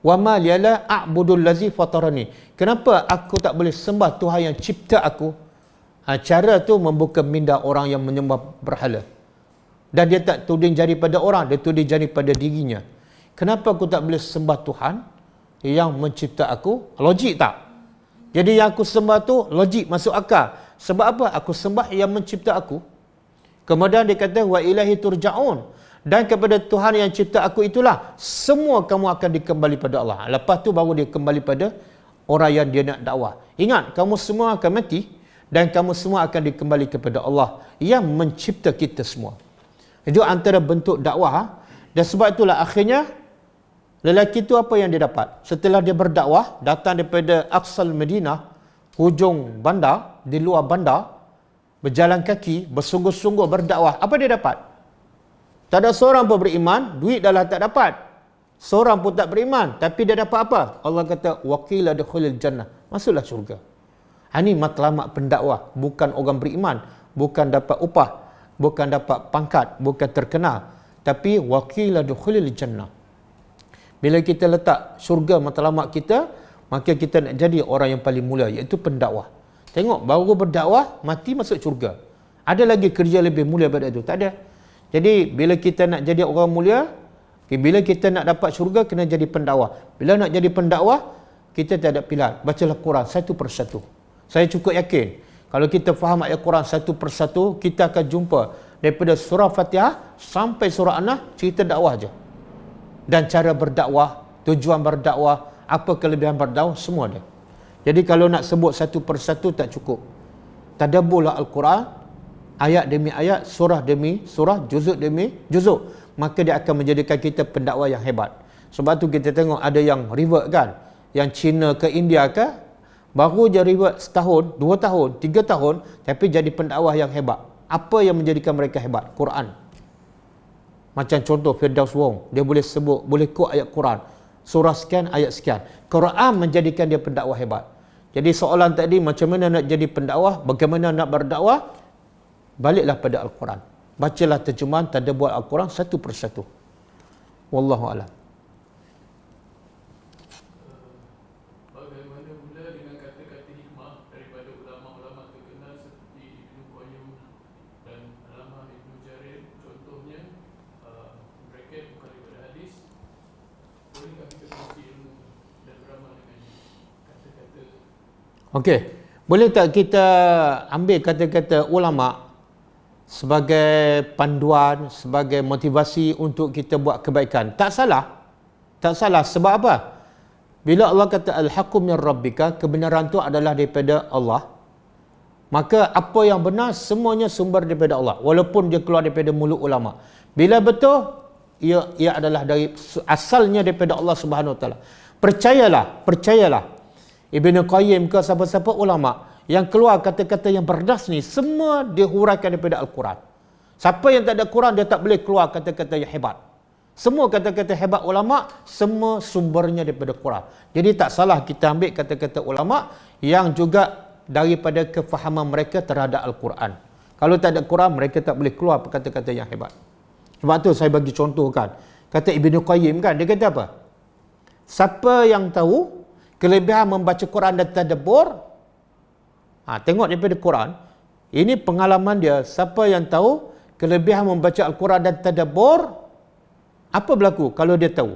S1: wa ma liyala a'budul ladzi fatarani? Kenapa aku tak boleh sembah Tuhan yang cipta aku? Cara tu membuka minda orang yang menyembah berhala. Dan dia tak tuding jari pada orang, dia tuding jari pada dirinya. Kenapa aku tak boleh sembah Tuhan yang mencipta aku? Logik tak? Jadi yang aku sembah tu logik, masuk akal. Sebab apa? Aku sembah yang mencipta aku. Kemudian dia kata wa ilahi turja'un, dan kepada Tuhan yang cipta aku itulah semua kamu akan dikembali pada Allah. Lepas tu baru dia kembali pada orang yang dia nak dakwah. Ingat, kamu semua akan mati dan kamu semua akan dikembali kepada Allah yang mencipta kita semua. Itu antara bentuk dakwah. Dan sebab itulah akhirnya lelaki itu apa yang dia dapat? Setelah dia berdakwah, datang daripada Aqsal Madinah, hujung bandar, di luar bandar, berjalan kaki, bersungguh-sungguh berdakwah. Apa dia dapat? Tak ada seorang pun beriman, duit dah lah tak dapat. Seorang pun tak beriman, tapi dia dapat apa? Allah kata, waqila dukhulil jannah. Masuklah syurga. Ini matlamat pendakwah. Bukan orang beriman, bukan dapat upah, bukan dapat pangkat, bukan terkenal. Tapi waqila dukhulil jannah. Bila kita letak syurga matlamat kita, maka kita nak jadi orang yang paling mulia, iaitu pendakwah. Tengok, baru berdakwah, mati masuk syurga. Ada lagi kerja lebih mulia daripada itu? Tak ada. Jadi, bila kita nak jadi orang mulia, bila kita nak dapat syurga, kena jadi pendakwah. Bila nak jadi pendakwah, kita tak ada pilihan. Bacalah Quran satu persatu. Saya cukup yakin, kalau kita faham ayat Quran satu persatu, kita akan jumpa daripada surah Fatihah sampai surah An-Nahl, cerita dakwah je. Dan cara berdakwah, tujuan berdakwah, apa kelebihan berdakwah, semua ada. Jadi kalau nak sebut satu persatu tak cukup. Tadabburlah Al-Quran, ayat demi ayat, surah demi surah, juzuk demi juzuk. Maka dia akan menjadikan kita pendakwah yang hebat. Sebab tu kita tengok ada yang revert kan. Yang Cina ke India ke, baru je revert setahun, 2 tahun, 3 tahun, tapi jadi pendakwah yang hebat. Apa yang menjadikan mereka hebat? Quran. Macam contoh Firdaus Wong, dia boleh sebut, boleh quote ayat Quran. Surah sekian, ayat sekian. Quran menjadikan dia pendakwah hebat. Jadi soalan tadi, macam mana nak jadi pendakwah, bagaimana nak berdakwah, baliklah pada Al-Quran. Bacalah terjemahan, tadabbur Al-Quran satu persatu. Wallahu a'lam.
S2: Bagaimana pula dengan kata-kata hikmah daripada ulama-ulama terkenal seperti Ibnu Qayyim dan Allamah Ibnu Jarir, contohnya mereka bukan daripada hadis. Bolehkah kita kongsi ilmu dan beramal dengan kata-kata?
S1: Okey, boleh tak kita ambil kata-kata ulama sebagai panduan, sebagai motivasi untuk kita buat kebaikan. Tak salah. Tak salah. Sebab apa? Bila Allah kata al-haqqu min rabbika, kebenaran tu adalah daripada Allah, maka apa yang benar semuanya sumber daripada Allah, walaupun dia keluar daripada mulut ulama. Bila betul, ia adalah dari asalnya daripada Allah Subhanahu Wa Taala. Percayalah. Ibn Qayyim ke siapa-siapa ulama yang keluar kata-kata yang berdas ni, semua dihuraikan daripada Al-Quran. Siapa yang tak ada Quran, dia tak boleh keluar kata-kata yang hebat. Semua kata-kata hebat ulama, semua sumbernya daripada Quran. Jadi tak salah kita ambil kata-kata ulama yang juga daripada kefahaman mereka terhadap Al-Quran. Kalau tak ada Quran, mereka tak boleh keluar kata-kata yang hebat. Sebab tu saya bagi contoh kan. Kata Ibn Qayyim kan, dia kata apa? Siapa yang tahu kelebihan membaca Quran dan tadabbur, tengok daripada Quran, ini pengalaman dia. Siapa yang tahu kelebihan membaca Al-Quran dan tadabbur, apa berlaku kalau dia tahu?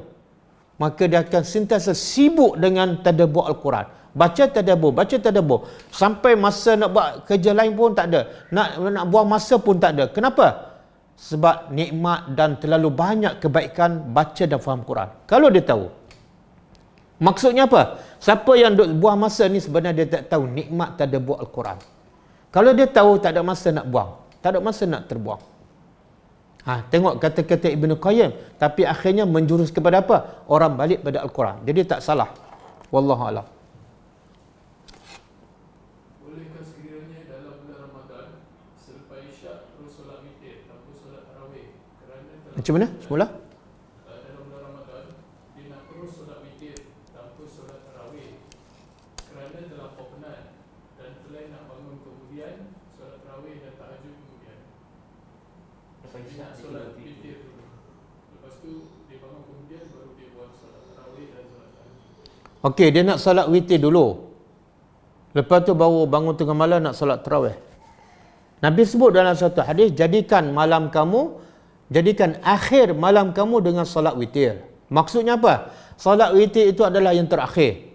S1: Maka dia akan sentiasa sibuk dengan tadabbur Al-Quran. Baca tadabbur. Sampai masa nak buat kerja lain pun tak ada. Nak buang masa pun tak ada. Kenapa? Sebab nikmat dan terlalu banyak kebaikan baca dan faham Quran. Kalau dia tahu. Maksudnya apa? Siapa yang duk buang masa ni sebenarnya dia tak tahu nikmat tadabbur Al-Quran. Kalau dia tahu, tak ada masa nak buang. Tak ada masa nak terbuang. Tengok kata-kata Ibn Qayyim, tapi akhirnya menjurus kepada apa? Orang balik pada Al-Quran. Jadi tak salah. Wallahu a'lam.
S2: Bolehkah sekiranya dalam bulan Ramadan selepas Isyak terus solat witir tanpa solat tarawih kerana telah
S1: Macam mana? Semula?
S2: dalam bulan Ramadan dia nak terus solat witir tanpa solat tarawih kerana terlampau penat dan selain nak bangun kemudian solat tarawih dan tahajud kemudian. Dia nak solat witir dulu. Lepas tu dia bangun kemudian baru dia buat solat tarawih dan solat tahajud.
S1: Okey, dia nak solat witir dulu. Lepas tu baru bangun tengah malam nak solat tarawih. Nabi sebut dalam satu hadis, jadikan akhir malam kamu dengan solat witir. Maksudnya apa? Solat witir itu adalah yang terakhir.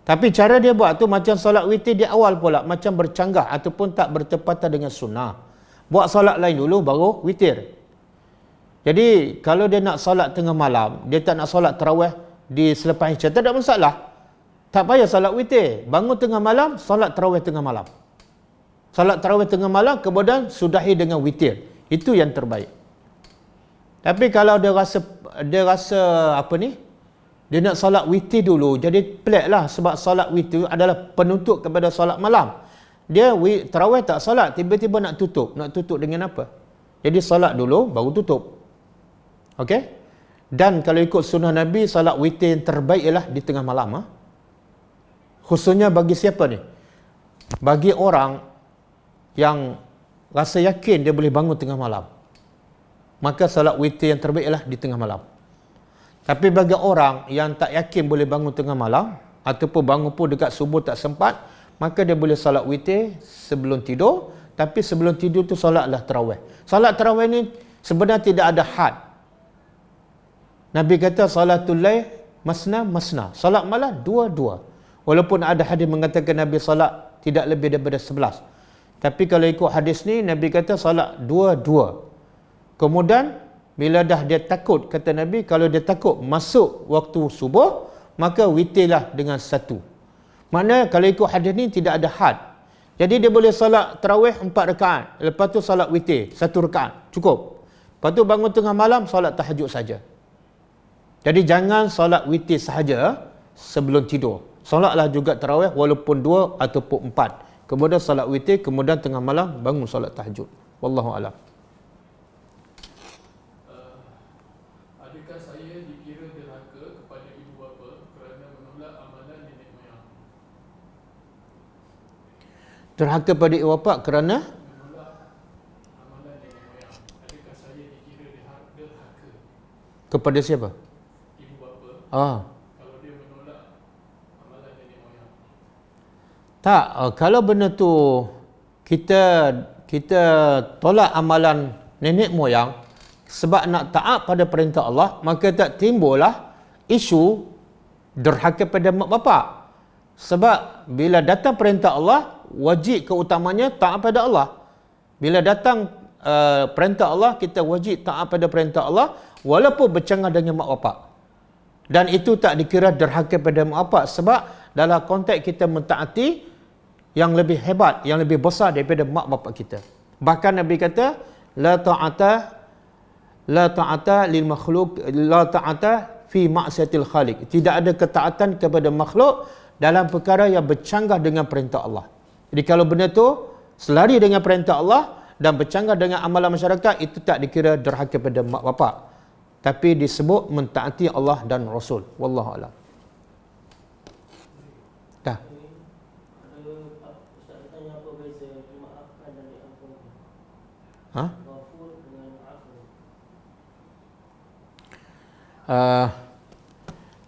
S1: Tapi cara dia buat tu macam solat witir di awal pula, macam bercanggah ataupun tak bertepatan dengan sunnah. Buat solat lain dulu baru witir. Jadi kalau dia nak solat tengah malam, dia tak nak solat tarawih di selepas Isyak, tak ada masalah. Tak payah solat witir. Bangun tengah malam, solat tarawih tengah malam. Solat tarawih tengah malam, kemudian sudahi dengan witir. Itu yang terbaik. Tapi kalau dia rasa apa ni? Dia nak solat witir dulu, jadi pelik lah sebab solat witir adalah penutup kepada solat malam. Dia tarawih tak solat, tiba-tiba nak tutup. Nak tutup dengan apa? Jadi solat dulu, baru tutup. Okey? Dan kalau ikut sunnah Nabi, solat witir yang terbaik ialah di tengah malam. Khususnya bagi siapa ni? Bagi orang yang rasa yakin dia boleh bangun tengah malam, maka solat witir yang terbaik ialah di tengah malam. Tapi bagi orang yang tak yakin boleh bangun tengah malam, ataupun bangun pun dekat subuh tak sempat, maka dia boleh solat witir sebelum tidur. Tapi sebelum tidur tu solatlah tarawih. Solat tarawih ni sebenarnya tidak ada had. Nabi kata salatul lail masna. Solat malam dua-dua. Walaupun ada hadis mengatakan Nabi solat tidak lebih daripada 11. Tapi kalau ikut hadis ni, Nabi kata solat dua-dua. Kemudian bila dah dia takut, kata Nabi, kalau dia takut masuk waktu subuh, maka witirlah dengan satu. Maknanya kalau ikut hadis ni tidak ada had. Jadi dia boleh solat tarawih 4 rakaat. Lepas tu solat witir 1 rakaat. Cukup. Lepas tu bangun tengah malam, solat tahajud saja. Jadi jangan solat witir sahaja sebelum tidur. Solatlah juga tarawih walaupun 2 ataupun 4. Kemudian solat witir, kemudian tengah malam bangun solat tahajud. Wallahu a'lam.
S2: Adakah saya dikira derhaka kepada ibu bapa kerana menolak amalan nenek moyang?
S1: Derhaka pada ibu bapa kerana
S2: Menolak amalan nenek moyang. Adakah saya dikira derhaka
S1: kepada siapa?
S2: ibu bapa kalau dia menolak amalan nenek moyang?
S1: Tak, kalau benda tu kita tolak amalan nenek moyang sebab nak taat pada perintah Allah, maka tak timbullah isu derhaka pada mak bapak. Sebab bila datang perintah Allah, wajib keutamanya taat pada Allah. Bila datang perintah Allah, kita wajib taat pada perintah Allah walaupun bercanggah dengan mak bapak. Dan itu tak dikira derhaka pada mak bapak sebab dalam konteks kita mentaati yang lebih hebat, yang lebih besar daripada mak bapak kita. Bahkan Nabi kata la ta'ata lil makhluk, la ta'ata fi ma'siyatil khaliq. Tidak ada ketaatan kepada makhluk dalam perkara yang bercanggah dengan perintah Allah. Jadi kalau benda tu selari dengan perintah Allah dan bercanggah dengan amalan masyarakat, itu tak dikira derhaka pada mak bapak, tapi disebut mentaati Allah dan Rasul. Wallahu a'lam. Dah.
S3: Ustaz bertanya apa beza dimaafkan dan diampunkan?
S1: Ha?
S3: Ghafur dengan afu.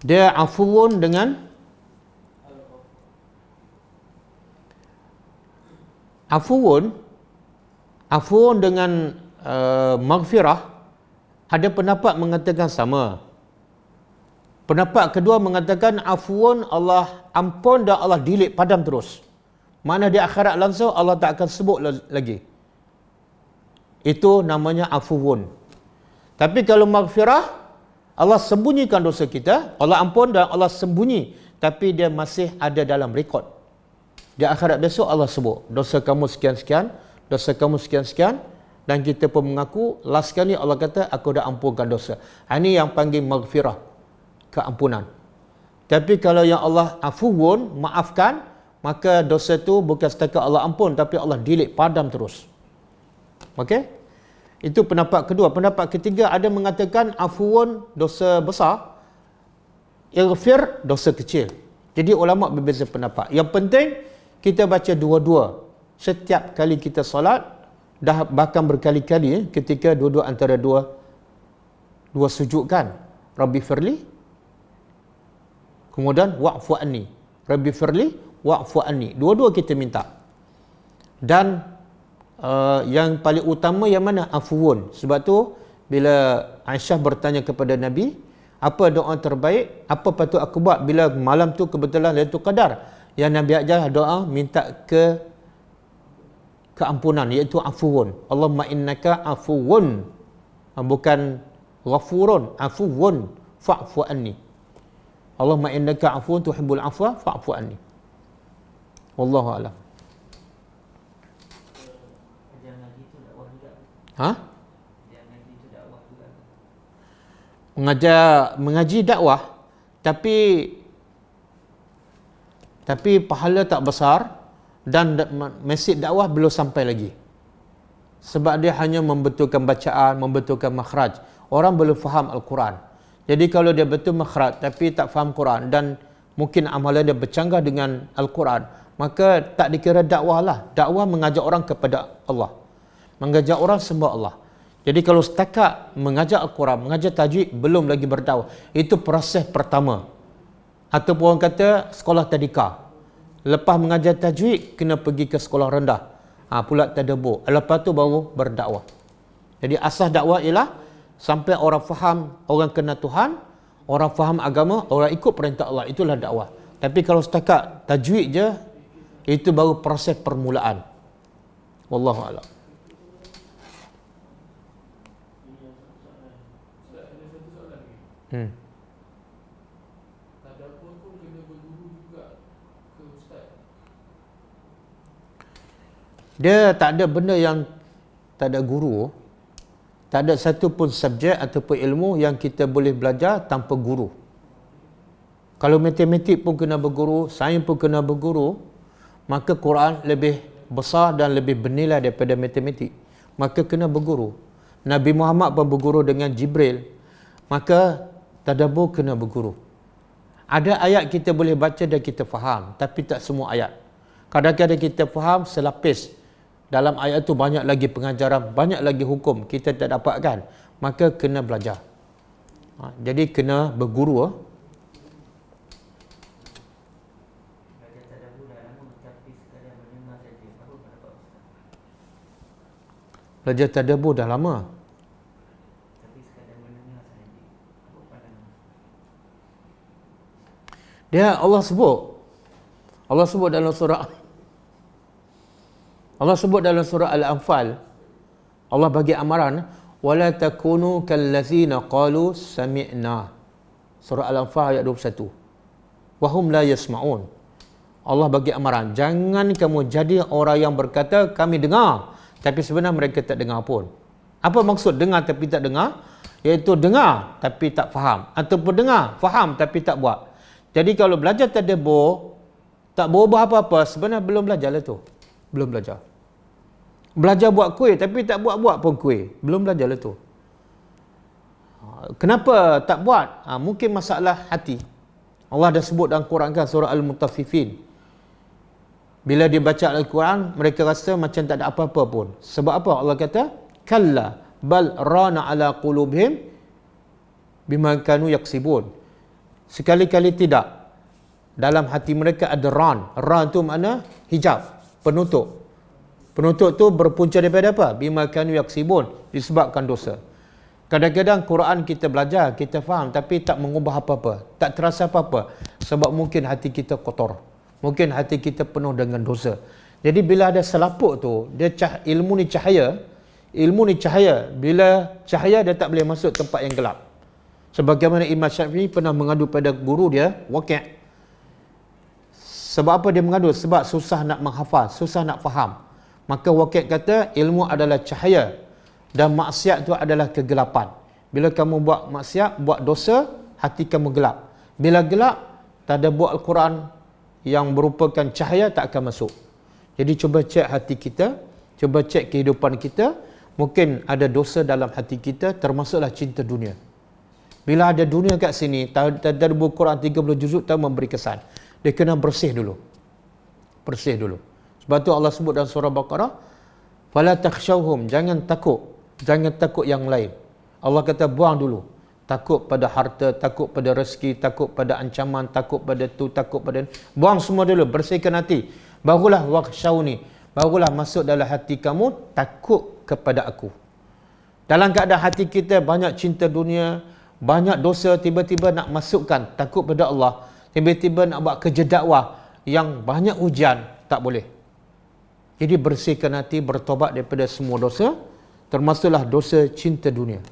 S1: Dia afuun dengan afuun dengan maghfirah. Ada pendapat mengatakan sama. Pendapat kedua mengatakan afuun Allah ampun dan Allah delete padam terus. Mana di akhirat langsung Allah tak akan sebut lagi. Itu namanya afuun. Tapi kalau maghfirah, Allah sembunyikan dosa kita, Allah ampun dan Allah sembunyi, tapi dia masih ada dalam rekod. Di akhirat besok Allah sebut, dosa kamu sekian-sekian, dosa kamu sekian-sekian, dan kita pun mengaku, last kali Allah kata, aku dah ampunkan dosa. Ini yang panggil maghfirah, keampunan. Tapi kalau yang Allah afuun, maafkan, maka dosa tu bukan setakat Allah ampun, tapi Allah delete, padam terus. Okey? Itu pendapat kedua. Pendapat ketiga ada mengatakan afuun dosa besar, ighfir dosa kecil. Jadi ulama berbeza pendapat. Yang penting kita baca dua-dua setiap kali kita solat, dah bahkan berkali-kali ketika duduk antara dua sujud kan. Rabbi firli, kemudian wa'fu anni. Rabbi firli wa'fu anni. Dua-dua kita minta. Dan yang paling utama yang mana? Afuun. Sebab tu bila Aisyah bertanya kepada Nabi, apa doa terbaik, apa patut aku buat bila malam tu kebetulan Lailatul Qadar? Yang Nabi ajar doa minta keampunan, iaitu afuun. Allahumma innaka afuun, bukan ghafurun, afuun fa'fu anni. Allahumma innaka afuun tuhibbul afwa fa'fu anni. Wallahu a'lam. Ha? Mengaji dakwah, tapi pahala tak besar dan mesej dakwah belum sampai lagi. Sebab dia hanya membetulkan bacaan, membetulkan makhraj. Orang belum faham Al-Quran. Jadi kalau dia betul makhraj tapi tak faham Quran dan mungkin amalan dia bercanggah dengan Al-Quran, maka tak dikira dakwah lah. Dakwah mengajak orang kepada Allah, mengajak orang sembah Allah. Jadi kalau setakat mengajar Al-Quran, mengajar tajwid, belum lagi berdakwah. Itu proses pertama. Ataupun orang kata sekolah tadika. Lepas mengajar tajwid, kena pergi ke sekolah rendah. Pula tadabbur. Lepas tu baru berdakwah. Jadi asas dakwah ialah sampai orang faham, orang kenal Tuhan, orang faham agama, orang ikut perintah Allah. Itulah dakwah. Tapi kalau setakat tajwid je, itu baru proses permulaan. Wallahu a'lam.
S2: Tadabbur pun kena berguru juga ke ustaz?
S1: Dia tak ada benda yang tak ada guru. Tak ada satu pun subjek ataupun ilmu yang kita boleh belajar tanpa guru. Kalau matematik pun kena berguru, sains pun kena berguru, maka Quran lebih besar dan lebih bernilai daripada matematik. Maka kena berguru. Nabi Muhammad pun berguru dengan Jibril. Maka tadabbur kena berguru. Ada ayat kita boleh baca dan kita faham, tapi tak semua ayat. Kadang-kadang kita faham selapis. Dalam ayat tu banyak lagi pengajaran, banyak lagi hukum kita tak dapatkan. Maka kena belajar. Jadi kena berguru. Belajar tadabbur dah lama. Dia Allah sebut dalam surah Allah sebut dalam surah Al-Anfal, Allah bagi amaran, wala takunu kallazina qalu sami'na. Surah Al-Anfal ayat 21. Wahum la yasma'un. Allah bagi amaran, jangan kamu jadi orang yang berkata kami dengar, tapi sebenarnya mereka tak dengar pun. Apa maksud dengar tapi tak dengar? Iaitu dengar tapi tak faham, ataupun dengar, faham tapi tak buat. Jadi kalau belajar tadabbur, tak berubah apa-apa, sebenarnya belum belajar lah tu. Belum belajar. Belajar buat kuih tapi tak buat-buat pun kuih, belum belajar lah tu. Kenapa tak buat? Mungkin masalah hati. Allah dah sebut dalam Quran kan, surah Al-Mutaffifin. Bila dia baca Al-Quran, mereka rasa macam tak ada apa-apa pun. Sebab apa? Allah kata, kalla bal rana ala qulubihim bima kanu yaksibun. Sekali-kali tidak. Dalam hati mereka ada ran. Ran tu makna hijab, penutup. Penutup tu berpunca daripada apa? Bima kanu yaksibun, disebabkan dosa. Kadang-kadang Quran kita belajar, kita faham, tapi tak mengubah apa-apa, tak terasa apa-apa, sebab mungkin hati kita kotor, mungkin hati kita penuh dengan dosa. Jadi bila ada selaput tu, dia ilmu ni cahaya, bila cahaya dia tak boleh masuk tempat yang gelap. Sebagaimana Imam Syafi'i pernah mengadu pada guru dia, Waqi'. Sebab apa dia mengadu? Sebab susah nak menghafal, susah nak faham. Maka Waqi' kata ilmu adalah cahaya dan maksiat itu adalah kegelapan. Bila kamu buat maksiat, buat dosa, hati kamu gelap. Bila gelap, tak ada buat Al-Quran yang merupakan cahaya tak akan masuk. Jadi cuba cek hati kita, cuba cek kehidupan kita. Mungkin ada dosa dalam hati kita, termasuklah cinta dunia. Bila ada dunia kat sini, tadabbur Quran 30 juzuk tak memberi kesan. Dia kena bersih dulu. Bersih dulu. Sebab tu Allah sebut dalam surah Baqarah, fala takhshawhum, jangan takut. Jangan takut yang lain. Allah kata buang dulu. Takut pada harta, takut pada rezeki, takut pada ancaman, takut pada tu, takut pada... Buang semua dulu, bersihkan hati. Barulah wakhshawni, barulah masuk dalam hati kamu takut kepada aku. Dalam keadaan hati kita banyak cinta dunia, banyak dosa, tiba-tiba nak masukkan takut pada Allah, tiba-tiba nak buat kerja dakwah yang banyak ujian, tak boleh. Jadi bersihkan hati, bertobat daripada semua dosa, termasuklah dosa cinta dunia.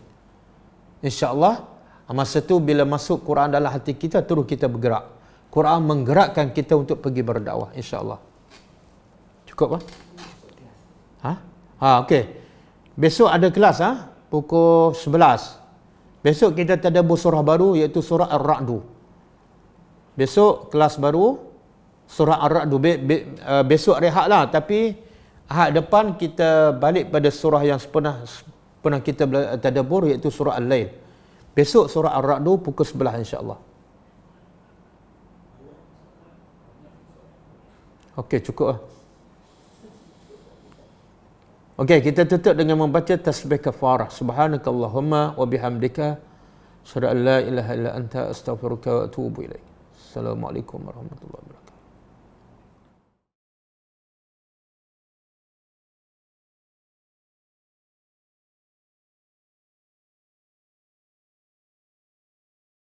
S1: InsyaAllah masa tu bila masuk Quran dalam hati kita, terus kita bergerak. Quran menggerakkan kita untuk pergi berdakwah, insyaAllah. Cukup okey. Besok ada kelas pukul 11. Besok kita tadabbur surah baru, iaitu surah Ar-Ra'du. Besok kelas baru surah Ar-Ra'du. Besok rehat lah, tapi Ahad depan kita balik pada surah yang pernah kita tadabbur, iaitu surah Al-Lail. Besok surah Ar-Ra'du pukul 11 insya-Allah. Okey, cukup lah. Okey, kita tutup dengan membaca tasbih kafarah. Subhanakallahumma wa bihamdika asyhadu an la ilaha illa anta astaghfiruka wa atubu ilaik. Assalamualaikum warahmatullahi wabarakatuh.